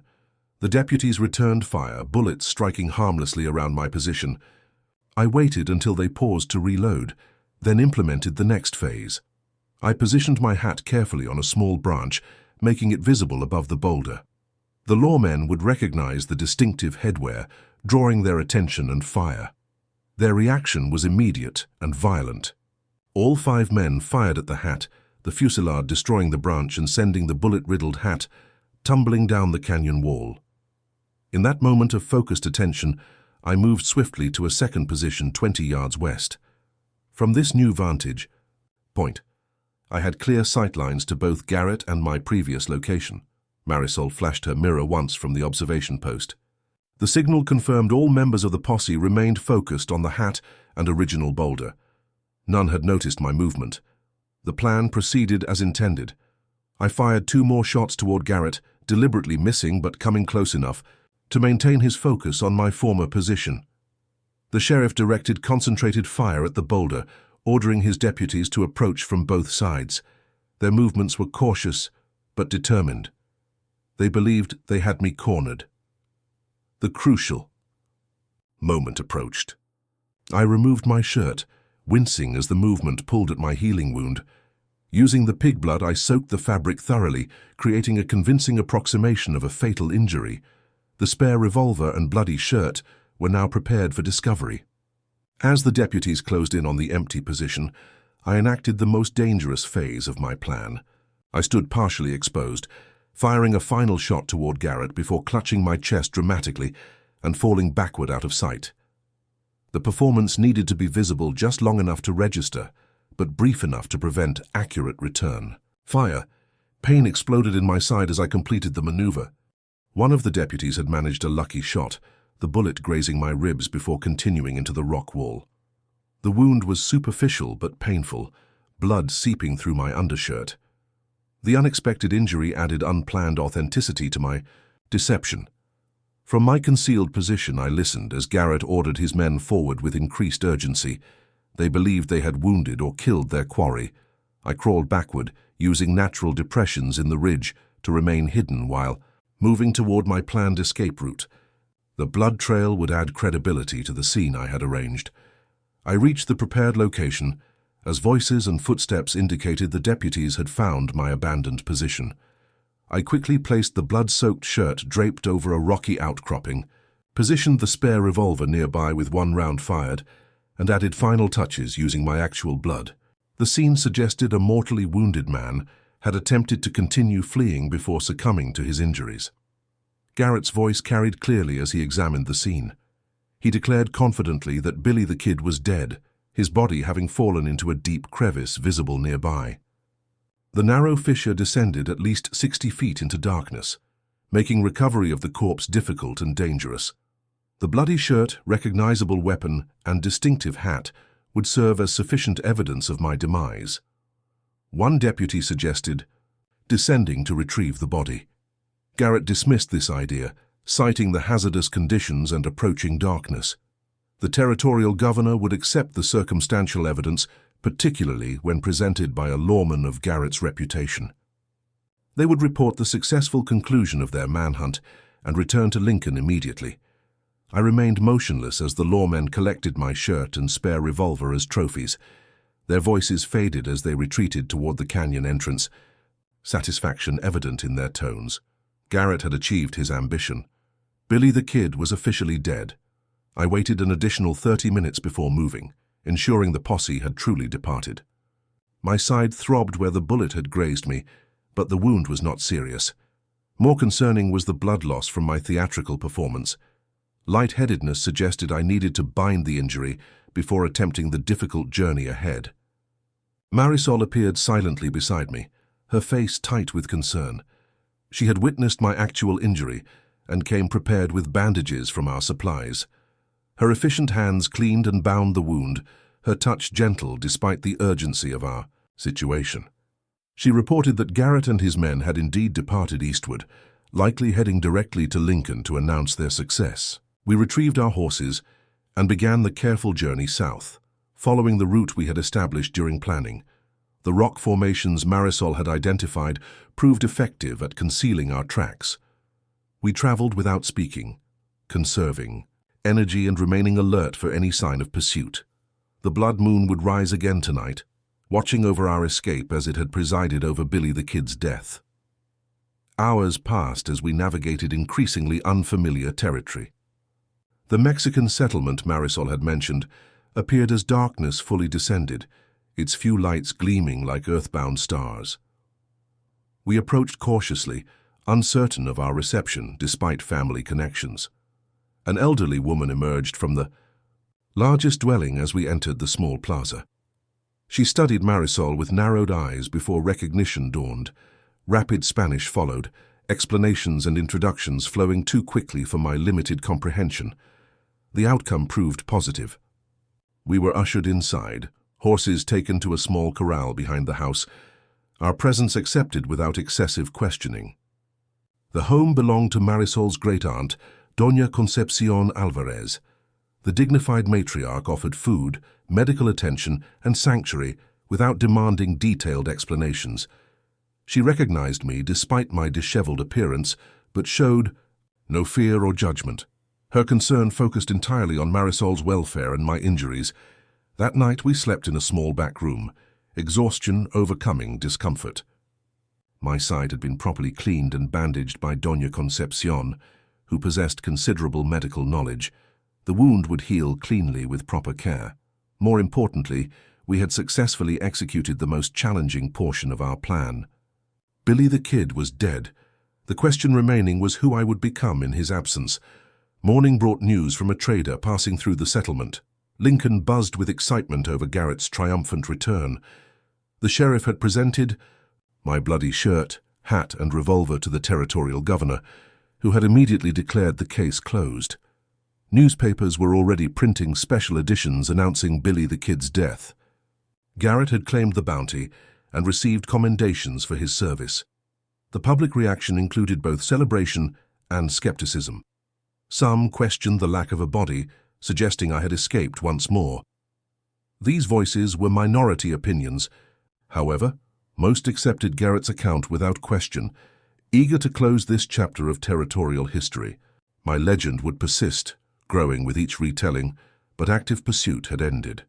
The deputies returned fire, bullets striking harmlessly around my position. I waited until they paused to reload, then implemented the next phase. I positioned my hat carefully on a small branch, making it visible above the boulder. The lawmen would recognize the distinctive headwear, drawing their attention and fire. Their reaction was immediate and violent. All 5 men fired at the hat, the fusillade destroying the branch and sending the bullet-riddled hat tumbling down the canyon wall. In that moment of focused attention, I moved swiftly to a second position 20 yards west. From this new vantage point, I had clear sightlines to both Garrett and my previous location. Marisol flashed her mirror once from the observation post. The signal confirmed all members of the posse remained focused on the hat and original boulder. None had noticed my movement. The plan proceeded as intended. I fired 2 more shots toward Garrett, deliberately missing but coming close enough to maintain his focus on my former position. The sheriff directed concentrated fire at the boulder, ordering his deputies to approach from both sides. Their movements were cautious but determined. They believed they had me cornered. The crucial moment approached. I removed my shirt, wincing as the movement pulled at my healing wound. Using the pig blood, I soaked the fabric thoroughly, creating a convincing approximation of a fatal injury. The spare revolver and bloody shirt were now prepared for discovery. As the deputies closed in on the empty position, I enacted the most dangerous phase of my plan. I stood partially exposed, firing a final shot toward Garrett before clutching my chest dramatically and falling backward out of sight. The performance needed to be visible just long enough to register, but brief enough to prevent accurate return. Fire! Pain exploded in my side as I completed the maneuver. One of the deputies had managed a lucky shot, the bullet grazing my ribs before continuing into the rock wall. The wound was superficial but painful, blood seeping through my undershirt. The unexpected injury added unplanned authenticity to my deception. From my concealed position, I listened as Garrett ordered his men forward with increased urgency. They believed they had wounded or killed their quarry. I crawled backward, using natural depressions in the ridge to remain hidden while moving toward my planned escape route. The blood trail would add credibility to the scene I had arranged. I reached the prepared location as voices and footsteps indicated the deputies had found my abandoned position. I quickly placed the blood-soaked shirt draped over a rocky outcropping, positioned the spare revolver nearby with 1 round fired, and added final touches using my actual blood. The scene suggested a mortally wounded man had attempted to continue fleeing before succumbing to his injuries. Garrett's voice carried clearly as he examined the scene. He declared confidently that Billy the Kid was dead, his body having fallen into a deep crevice visible nearby. The narrow fissure descended at least 60 feet into darkness, making recovery of the corpse difficult and dangerous. The bloody shirt, recognizable weapon, and distinctive hat would serve as sufficient evidence of my demise. One deputy suggested descending to retrieve the body. Garrett dismissed this idea, citing the hazardous conditions and approaching darkness. The territorial governor would accept the circumstantial evidence, particularly when presented by a lawman of Garrett's reputation. They would report the successful conclusion of their manhunt and return to Lincoln immediately. I remained motionless as the lawmen collected my shirt and spare revolver as trophies. Their voices faded as they retreated toward the canyon entrance, satisfaction evident in their tones. Garrett had achieved his ambition. Billy the Kid was officially dead. I waited an additional 30 minutes before moving, ensuring the posse had truly departed. My side throbbed where the bullet had grazed me, but the wound was not serious. More concerning was the blood loss from my theatrical performance. Lightheadedness suggested I needed to bind the injury before attempting the difficult journey ahead. Marisol appeared silently beside me, her face tight with concern. She had witnessed my actual injury and came prepared with bandages from our supplies. Her efficient hands cleaned and bound the wound, her touch gentle despite the urgency of our situation. She reported that Garrett and his men had indeed departed eastward, likely heading directly to Lincoln to announce their success. We retrieved our horses and began the careful journey south, following the route we had established during planning. The rock formations Marisol had identified proved effective at concealing our tracks. We traveled without speaking, conserving energy and remaining alert for any sign of pursuit. The blood moon would rise again tonight, watching over our escape as it had presided over Billy the Kid's death. Hours passed as we navigated increasingly unfamiliar territory. The Mexican settlement Marisol had mentioned appeared as darkness fully descended, its few lights gleaming like earthbound stars. We approached cautiously, uncertain of our reception despite family connections. An elderly woman emerged from the largest dwelling as we entered the small plaza. She studied Marisol with narrowed eyes before recognition dawned. Rapid Spanish followed, explanations and introductions flowing too quickly for my limited comprehension. The outcome proved positive. We were ushered inside, horses taken to a small corral behind the house, our presence accepted without excessive questioning. The home belonged to Marisol's great-aunt, Doña Concepcion Alvarez. The dignified matriarch offered food, medical attention, and sanctuary without demanding detailed explanations. She recognized me despite my disheveled appearance, but showed no fear or judgment. Her concern focused entirely on Marisol's welfare and my injuries. That night we slept in a small back room, exhaustion overcoming discomfort. My side had been properly cleaned and bandaged by Doña Concepcion, who possessed considerable medical knowledge. The wound would heal cleanly with proper care. More importantly, we had successfully executed the most challenging portion of our plan. Billy the Kid was dead. The question remaining was who I would become in his absence. Morning brought news from a trader passing through the settlement. Lincoln buzzed with excitement over Garrett's triumphant return. The sheriff had presented my bloody shirt, hat, and revolver to the territorial governor, who had immediately declared the case closed. Newspapers were already printing special editions announcing Billy the Kid's death. Garrett had claimed the bounty and received commendations for his service. The public reaction included both celebration and skepticism. Some questioned the lack of a body, suggesting I had escaped once more. These voices were minority opinions. However, most accepted Garrett's account without question, eager to close this chapter of territorial history. My legend would persist, growing with each retelling, but active pursuit had ended.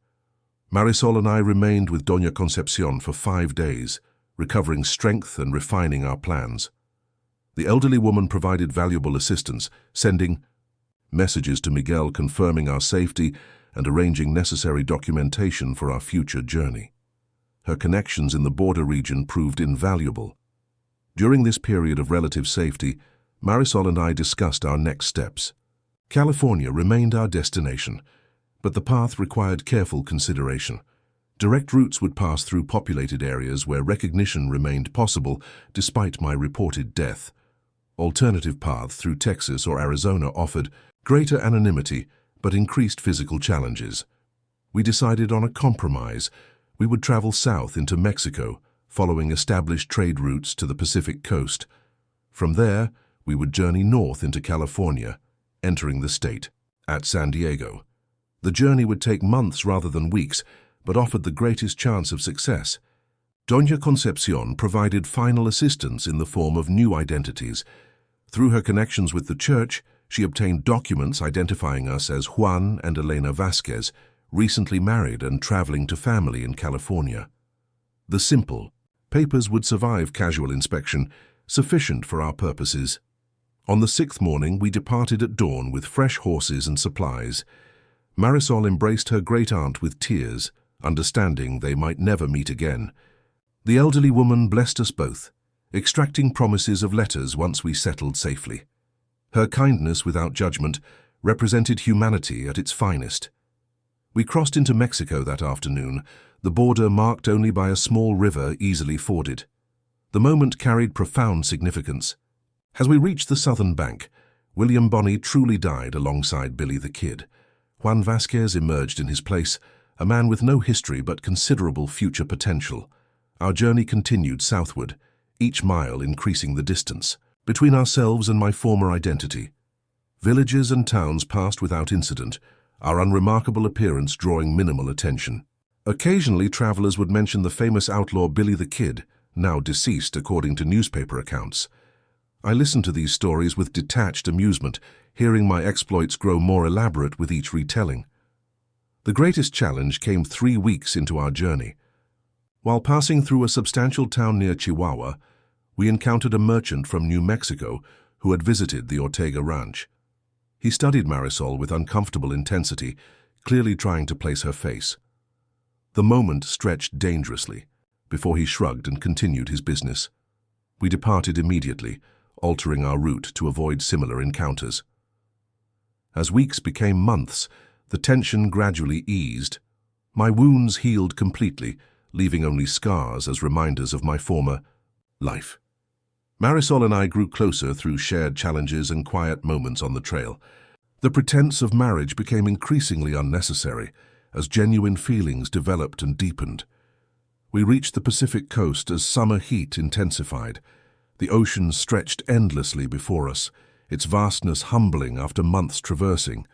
Marisol and I remained with Doña Concepcion for 5 days, recovering strength and refining our plans. The elderly woman provided valuable assistance, sending messages to Miguel confirming our safety and arranging necessary documentation for our future journey. Her connections in the border region proved invaluable. During this period of relative safety, Marisol and I discussed our next steps. California remained our destination, but the path required careful consideration. Direct routes would pass through populated areas where recognition remained possible despite my reported death. Alternative paths through Texas or Arizona offered greater anonymity but increased physical challenges. We decided on a compromise. We would travel south into Mexico, following established trade routes to the Pacific coast. From there, we would journey north into California, entering the state at San Diego. The journey would take months rather than weeks, but offered the greatest chance of success. Doña Concepcion provided final assistance in the form of new identities. Through her connections with the church, she obtained documents identifying us as Juan and Elena Vasquez, recently married and traveling to family in California. The simple papers would survive casual inspection, sufficient for our purposes. On the 6th morning, we departed at dawn with fresh horses and supplies. Marisol embraced her great-aunt with tears, understanding they might never meet again. The elderly woman blessed us both, extracting promises of letters once we settled safely. Her kindness without judgment represented humanity at its finest. We crossed into Mexico that afternoon, the border marked only by a small river easily forded. The moment carried profound significance. As we reached the southern bank, William Bonney truly died alongside Billy the Kid. Juan Vasquez emerged in his place, a man with no history but considerable future potential. Our journey continued southward, each mile increasing the distance between ourselves and my former identity. Villages and towns passed without incident, our unremarkable appearance drawing minimal attention. Occasionally, travelers would mention the famous outlaw Billy the Kid, now deceased according to newspaper accounts. I listened to these stories with detached amusement, hearing my exploits grow more elaborate with each retelling. The greatest challenge came 3 weeks into our journey. While passing through a substantial town near Chihuahua, we encountered a merchant from New Mexico who had visited the Ortega Ranch. He studied Marisol with uncomfortable intensity, clearly trying to place her face. The moment stretched dangerously before he shrugged and continued his business. We departed immediately, altering our route to avoid similar encounters. As weeks became months, the tension gradually eased. My wounds healed completely, leaving only scars as reminders of my former life. Marisol and I grew closer through shared challenges and quiet moments on the trail. The pretense of marriage became increasingly unnecessary as genuine feelings developed and deepened. We reached the Pacific coast as summer heat intensified. The ocean stretched endlessly before us, its vastness humbling after months traversing.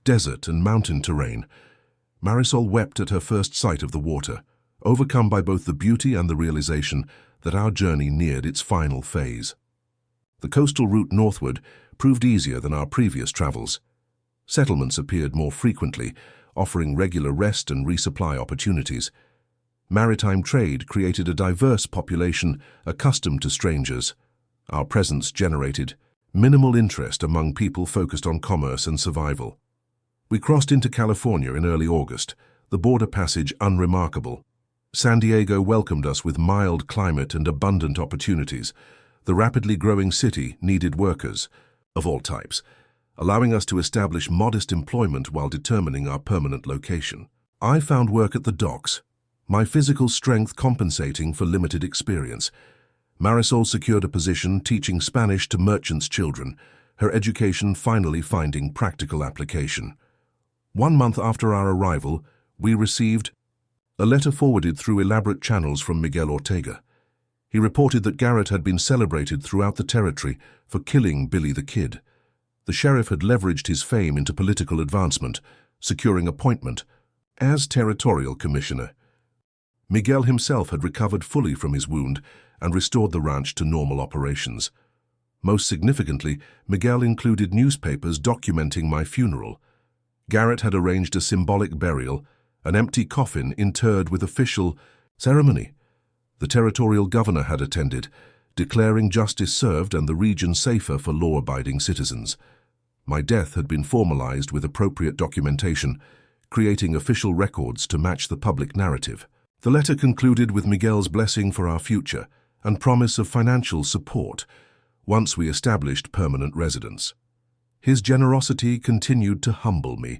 Desert and mountain terrain. Marisol wept at her first sight of the water, overcome by both the beauty and the realization that our journey neared its final phase. The coastal route northward proved easier than our previous travels. Settlements appeared more frequently, offering regular rest and resupply opportunities. Maritime trade created a diverse population accustomed to strangers. Our presence generated minimal interest among people focused on commerce and survival. We crossed into California in early August, the border passage unremarkable. San Diego welcomed us with mild climate and abundant opportunities. The rapidly growing city needed workers, of all types, allowing us to establish modest employment while determining our permanent location. I found work at the docks, my physical strength compensating for limited experience. Marisol secured a position teaching Spanish to merchants' children, her education finally finding practical application. 1 month after our arrival, we received a letter forwarded through elaborate channels from Miguel Ortega. He reported that Garrett had been celebrated throughout the territory for killing Billy the Kid. The sheriff had leveraged his fame into political advancement, securing appointment as territorial commissioner. Miguel himself had recovered fully from his wound and restored the ranch to normal operations. Most significantly, Miguel included newspapers documenting my funeral. Garrett had arranged a symbolic burial, an empty coffin interred with official ceremony. The territorial governor had attended, declaring justice served and the region safer for law-abiding citizens. My death had been formalized with appropriate documentation, creating official records to match the public narrative. The letter concluded with Miguel's blessing for our future and promise of financial support once we established permanent residence. His generosity continued to humble me,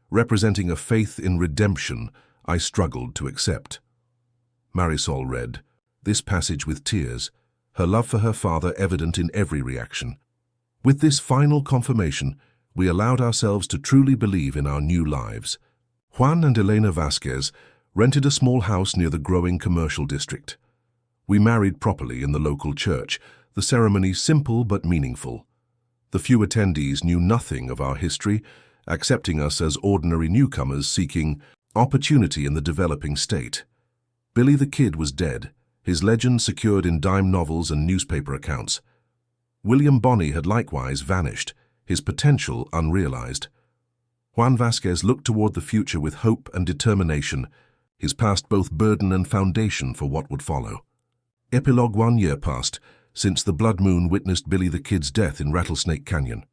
representing a faith in redemption I struggled to accept. Marisol read this passage with tears, her love for her father evident in every reaction. With this final confirmation, we allowed ourselves to truly believe in our new lives. Juan and Elena Vasquez rented a small house near the growing commercial district. We married properly in the local church, the ceremony simple but meaningful. The few attendees knew nothing of our history, accepting us as ordinary newcomers seeking opportunity in the developing state. Billy the Kid was dead, his legend secured in dime novels and newspaper accounts. William Bonney had likewise vanished, his potential unrealized. Juan Vasquez looked toward the future with hope and determination, his past both burden and foundation for what would follow. Epilogue: 1 year passed since the blood moon witnessed Billy the Kid's death in Rattlesnake Canyon.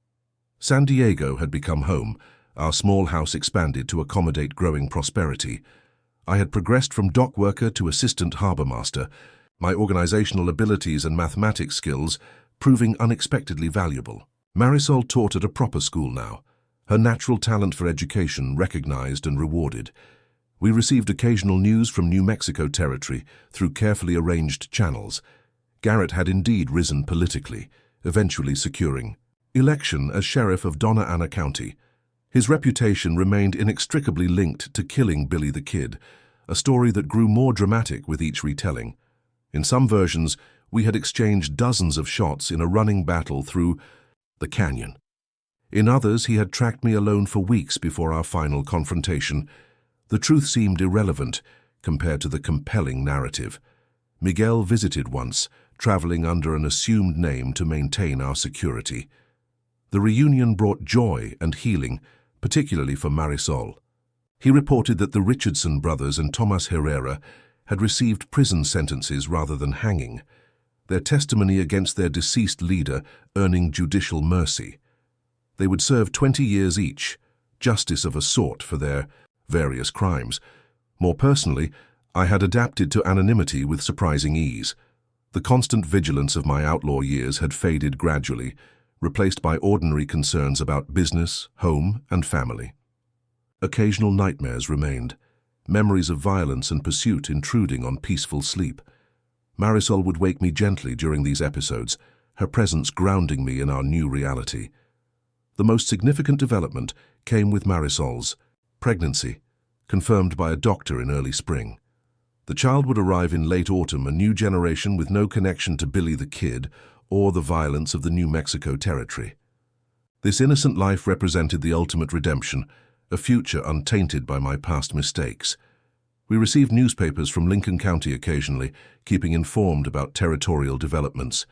San Diego had become home, our small house expanded to accommodate growing prosperity. I had progressed from dock worker to assistant harbor master, my organizational abilities and mathematics skills proving unexpectedly valuable. Marisol taught at a proper school now, her natural talent for education recognized and rewarded. We received occasional news from New Mexico territory through carefully arranged channels. Garrett had indeed risen politically, eventually securing election as sheriff of Donna Ana County. His reputation remained inextricably linked to killing Billy the Kid, a story that grew more dramatic with each retelling. In some versions, we had exchanged dozens of shots in a running battle through the canyon. In others, he had tracked me alone for weeks before our final confrontation. The truth seemed irrelevant compared to the compelling narrative. Miguel visited once, traveling under an assumed name to maintain our security. The reunion brought joy and healing, particularly for Marisol. He reported that the Richardson brothers and Tomas Herrera had received prison sentences rather than hanging, their testimony against their deceased leader earning judicial mercy. They would serve 20 years each, justice of a sort for their various crimes. More personally, I had adapted to anonymity with surprising ease. The constant vigilance of my outlaw years had faded gradually, replaced by ordinary concerns about business, home, and family. Occasional nightmares remained, memories of violence and pursuit intruding on peaceful sleep. Marisol would wake me gently during these episodes, her presence grounding me in our new reality. The most significant development came with Marisol's pregnancy, confirmed by a doctor in early spring. The child would arrive in late autumn, a new generation with no connection to Billy the Kid or the violence of the New Mexico territory. This innocent life represented the ultimate redemption, a future untainted by my past mistakes. We received newspapers from Lincoln County occasionally, keeping informed about territorial developments.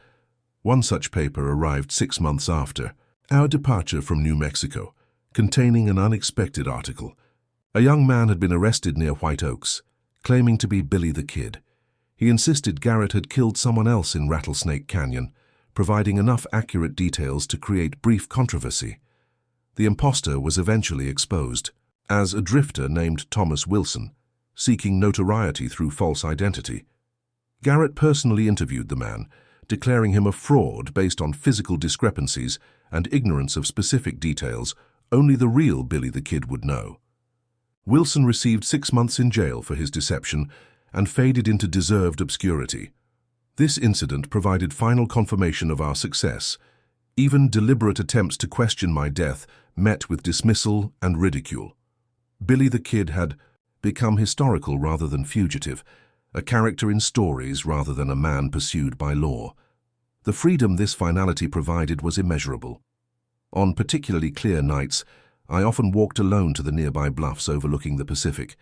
One such paper arrived 6 months after our departure from New Mexico, containing an unexpected article. A young man had been arrested near White Oaks, claiming to be Billy the Kid. He insisted Garrett had killed someone else in Rattlesnake Canyon, providing enough accurate details to create brief controversy. The imposter was eventually exposed as a drifter named Thomas Wilson, seeking notoriety through false identity. Garrett personally interviewed the man, declaring him a fraud based on physical discrepancies and ignorance of specific details only the real Billy the Kid would know. Wilson received 6 months in jail for his deception and faded into deserved obscurity. This incident provided final confirmation of our success. Even deliberate attempts to question my death met with dismissal and ridicule. Billy the Kid had become historical rather than fugitive, a character in stories rather than a man pursued by law. The freedom this finality provided was immeasurable. On particularly clear nights, I often walked alone to the nearby bluffs overlooking the Pacific.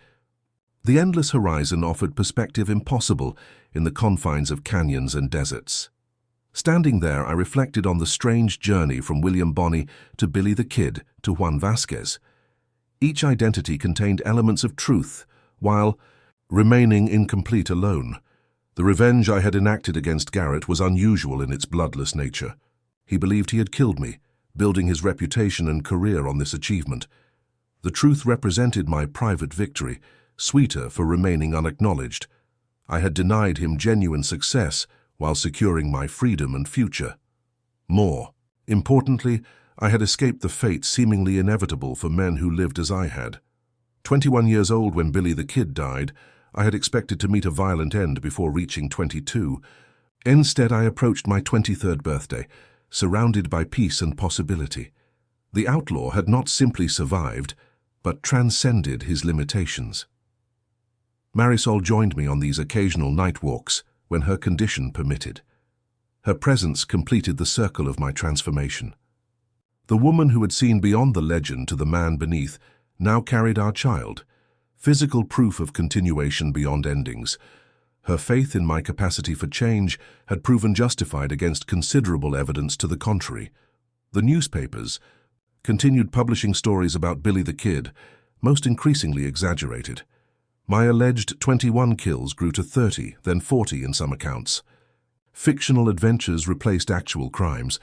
The endless horizon offered perspective impossible in the confines of canyons and deserts. Standing there, I reflected on the strange journey from William Bonney to Billy the Kid to Juan Vasquez. Each identity contained elements of truth, while remaining incomplete alone. The revenge I had enacted against Garrett was unusual in its bloodless nature. He believed he had killed me, building his reputation and career on this achievement. The truth represented my private victory, sweeter for remaining unacknowledged. I had denied him genuine success while securing my freedom and future. More importantly, I had escaped the fate seemingly inevitable for men who lived as I had. 21 years old when Billy the Kid died, I had expected to meet a violent end before reaching 22. Instead, I approached my 23rd birthday, surrounded by peace and possibility. The outlaw had not simply survived, but transcended his limitations. Marisol joined me on these occasional night walks when her condition permitted. Her presence completed the circle of my transformation. The woman who had seen beyond the legend to the man beneath now carried our child, physical proof of continuation beyond endings. Her faith in my capacity for change had proven justified against considerable evidence to the contrary. The newspapers continued publishing stories about Billy the Kid, most increasingly exaggerated. My alleged 21 kills grew to 30, then 40 in some accounts. Fictional adventures replaced actual crimes,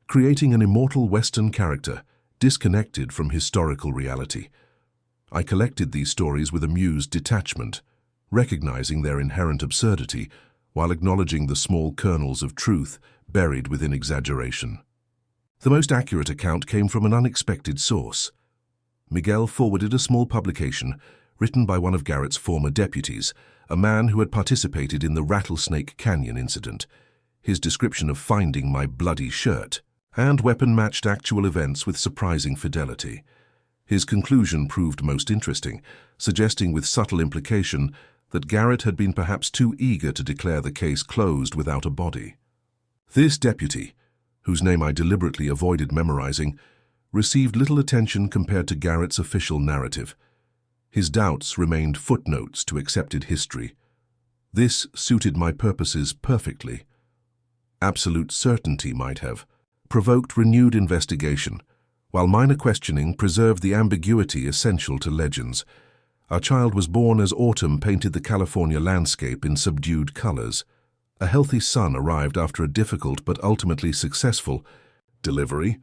creating an immortal Western character, disconnected from historical reality. I collected these stories with amused detachment, recognizing their inherent absurdity while acknowledging the small kernels of truth buried within exaggeration. The most accurate account came from an unexpected source. Miguel forwarded a small publication written by one of Garrett's former deputies, a man who had participated in the Rattlesnake Canyon incident. His description of finding my bloody shirt and weapon matched actual events with surprising fidelity. His conclusion proved most interesting, suggesting with subtle implication that Garrett had been perhaps too eager to declare the case closed without a body. This deputy, whose name I deliberately avoided memorizing, received little attention compared to Garrett's official narrative. His doubts remained footnotes to accepted history. This suited my purposes perfectly. Absolute certainty might have provoked renewed investigation, while minor questioning preserved the ambiguity essential to legends. Our child was born as autumn painted the California landscape in subdued colors. A healthy son arrived after a difficult but ultimately successful delivery.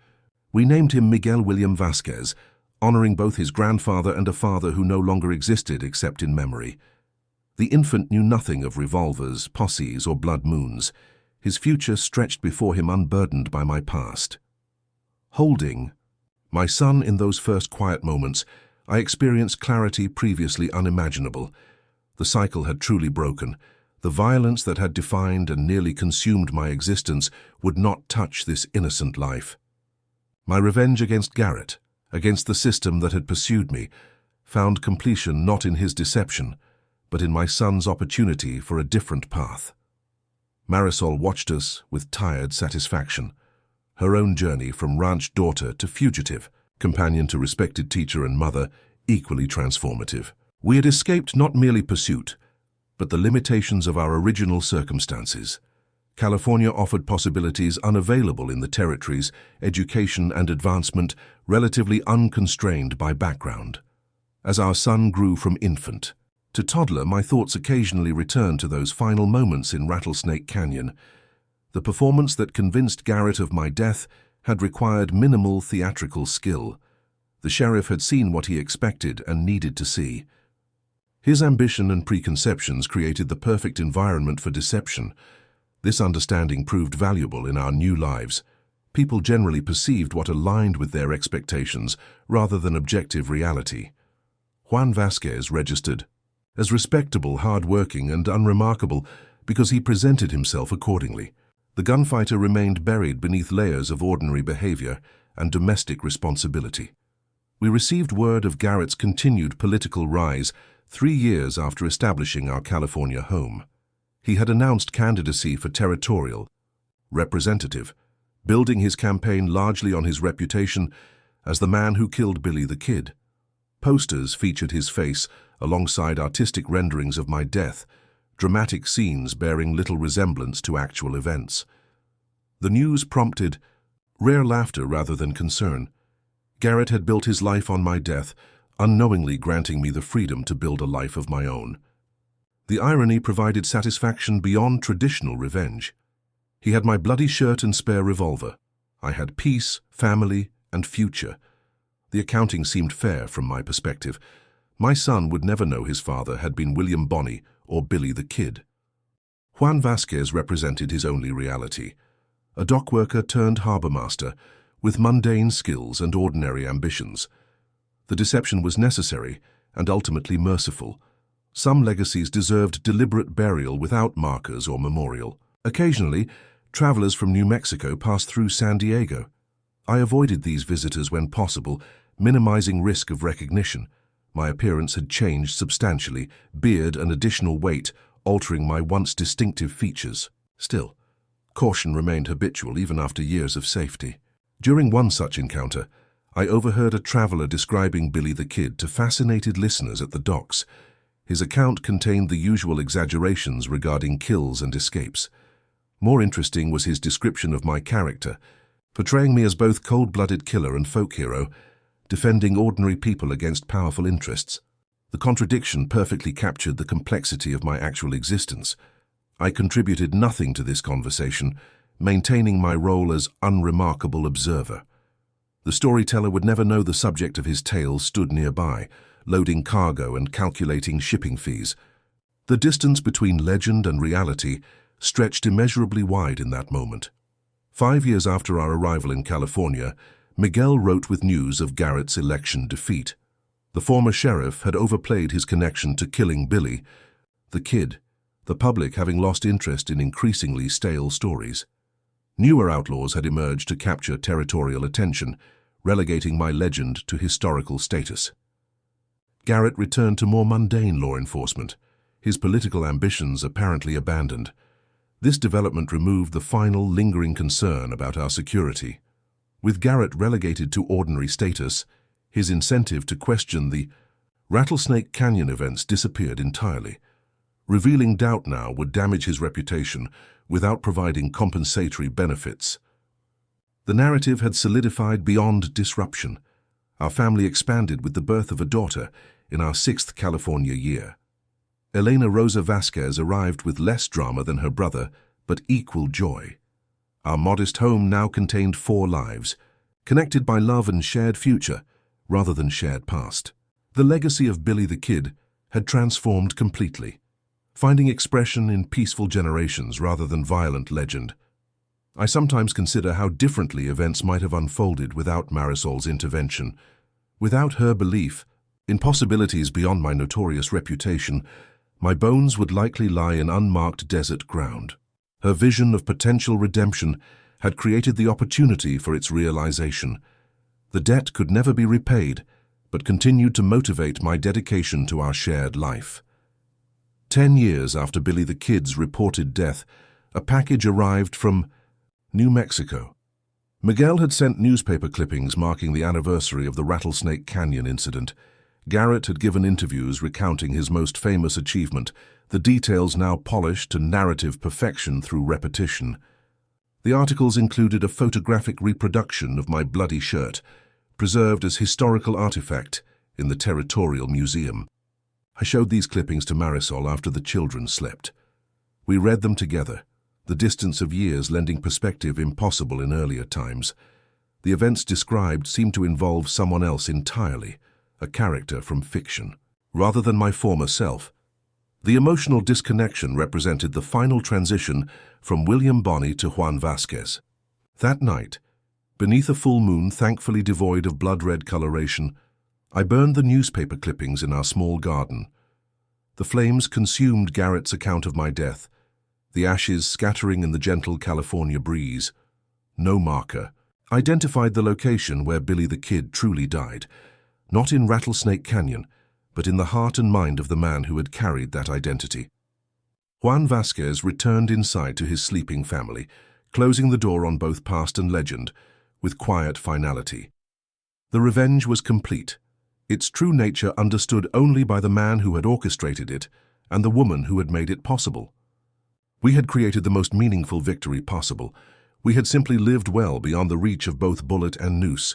We named him Miguel William Vasquez, honoring both his grandfather and a father who no longer existed except in memory. The infant knew nothing of revolvers, posses, or blood moons. His future stretched before him unburdened by my past. Holding my son in those first quiet moments, I experienced clarity previously unimaginable. The cycle had truly broken. The violence that had defined and nearly consumed my existence would not touch this innocent life. My revenge against Garrett, against the system that had pursued me, found completion not in his deception, but in my son's opportunity for a different path. Marisol watched us with tired satisfaction. Her own journey from ranch daughter to fugitive, companion to respected teacher and mother, equally transformative. We had escaped not merely pursuit, but the limitations of our original circumstances. California offered possibilities unavailable in the territories, education and advancement relatively unconstrained by background. As our son grew from infant to toddler, my thoughts occasionally returned to those final moments in Rattlesnake Canyon. The performance that convinced Garrett of my death had required minimal theatrical skill. The sheriff had seen what he expected and needed to see. His ambition and preconceptions created the perfect environment for deception. This understanding proved valuable in our new lives. People generally perceived what aligned with their expectations rather than objective reality. Juan Vasquez registered as respectable, hard-working, and unremarkable because he presented himself accordingly. The gunfighter remained buried beneath layers of ordinary behavior and domestic responsibility. We received word of Garrett's continued political rise 3 years after establishing our California home. He had announced candidacy for territorial representative, building his campaign largely on his reputation as the man who killed Billy the Kid. Posters featured his face alongside artistic renderings of my death, dramatic scenes bearing little resemblance to actual events. The news prompted rare laughter rather than concern. Garrett had built his life on my death, unknowingly granting me the freedom to build a life of my own. The irony provided satisfaction beyond traditional revenge. He had my bloody shirt and spare revolver. I had peace, family, and future. The accounting seemed fair from my perspective. My son would never know his father had been William Bonney or Billy the Kid. Juan Vasquez represented his only reality. A dock worker turned harbor master, with mundane skills and ordinary ambitions. The deception was necessary and ultimately merciful. Some legacies deserved deliberate burial without markers or memorial. Occasionally, travelers from New Mexico passed through San Diego. I avoided these visitors when possible, minimizing risk of recognition. My appearance had changed substantially, beard and additional weight altering my once distinctive features. Still, caution remained habitual even after years of safety. During one such encounter, I overheard a traveler describing Billy the Kid to fascinated listeners at the docks. His account contained the usual exaggerations regarding kills and escapes. More interesting was his description of my character, portraying me as both cold-blooded killer and folk hero, defending ordinary people against powerful interests. The contradiction perfectly captured the complexity of my actual existence. I contributed nothing to this conversation, maintaining my role as unremarkable observer. The storyteller would never know the subject of his tale stood nearby, loading cargo and calculating shipping fees. The distance between legend and reality stretched immeasurably wide in that moment. 5 years after our arrival in California, Miguel wrote with news of Garrett's election defeat. The former sheriff had overplayed his connection to killing Billy the Kid, the public having lost interest in increasingly stale stories. Newer outlaws had emerged to capture territorial attention, relegating my legend to historical status. Garrett returned to more mundane law enforcement, his political ambitions apparently abandoned. This development removed the final lingering concern about our security. With Garrett relegated to ordinary status, his incentive to question the Rattlesnake Canyon events disappeared entirely. Revealing doubt now would damage his reputation without providing compensatory benefits. The narrative had solidified beyond disruption. Our family expanded with the birth of a daughter in our 6th California year. Elena Rosa Vasquez arrived with less drama than her brother, but equal joy. Our modest home now contained 4 lives, connected by love and shared future, rather than shared past. The legacy of Billy the Kid had transformed completely, finding expression in peaceful generations rather than violent legend. I sometimes consider how differently events might have unfolded without Marisol's intervention. Without her belief in possibilities beyond my notorious reputation, my bones would likely lie in unmarked desert ground. Her vision of potential redemption had created the opportunity for its realization. The debt could never be repaid, but continued to motivate my dedication to our shared life. 10 years after Billy the Kid's reported death, a package arrived from New Mexico. Miguel had sent newspaper clippings marking the anniversary of the Rattlesnake Canyon incident. Garrett had given interviews recounting his most famous achievement, the details now polished to narrative perfection through repetition. The articles included a photographic reproduction of my bloody shirt, preserved as historical artifact in the Territorial Museum. I showed these clippings to Marisol after the children slept. We read them together, the distance of years lending perspective impossible in earlier times. The events described seemed to involve someone else entirely, a character from fiction, rather than my former self. The emotional disconnection represented the final transition from William Bonney to Juan Vasquez. That night, beneath a full moon thankfully devoid of blood-red coloration, I burned the newspaper clippings in our small garden. The flames consumed Garrett's account of my death, the ashes scattering in the gentle California breeze. No marker identified the location where Billy the Kid truly died, not in Rattlesnake Canyon, but in the heart and mind of the man who had carried that identity. Juan Vasquez returned inside to his sleeping family, closing the door on both past and legend, with quiet finality. The revenge was complete, its true nature understood only by the man who had orchestrated it and the woman who had made it possible. We had created the most meaningful victory possible. We had simply lived well beyond the reach of both bullet and noose,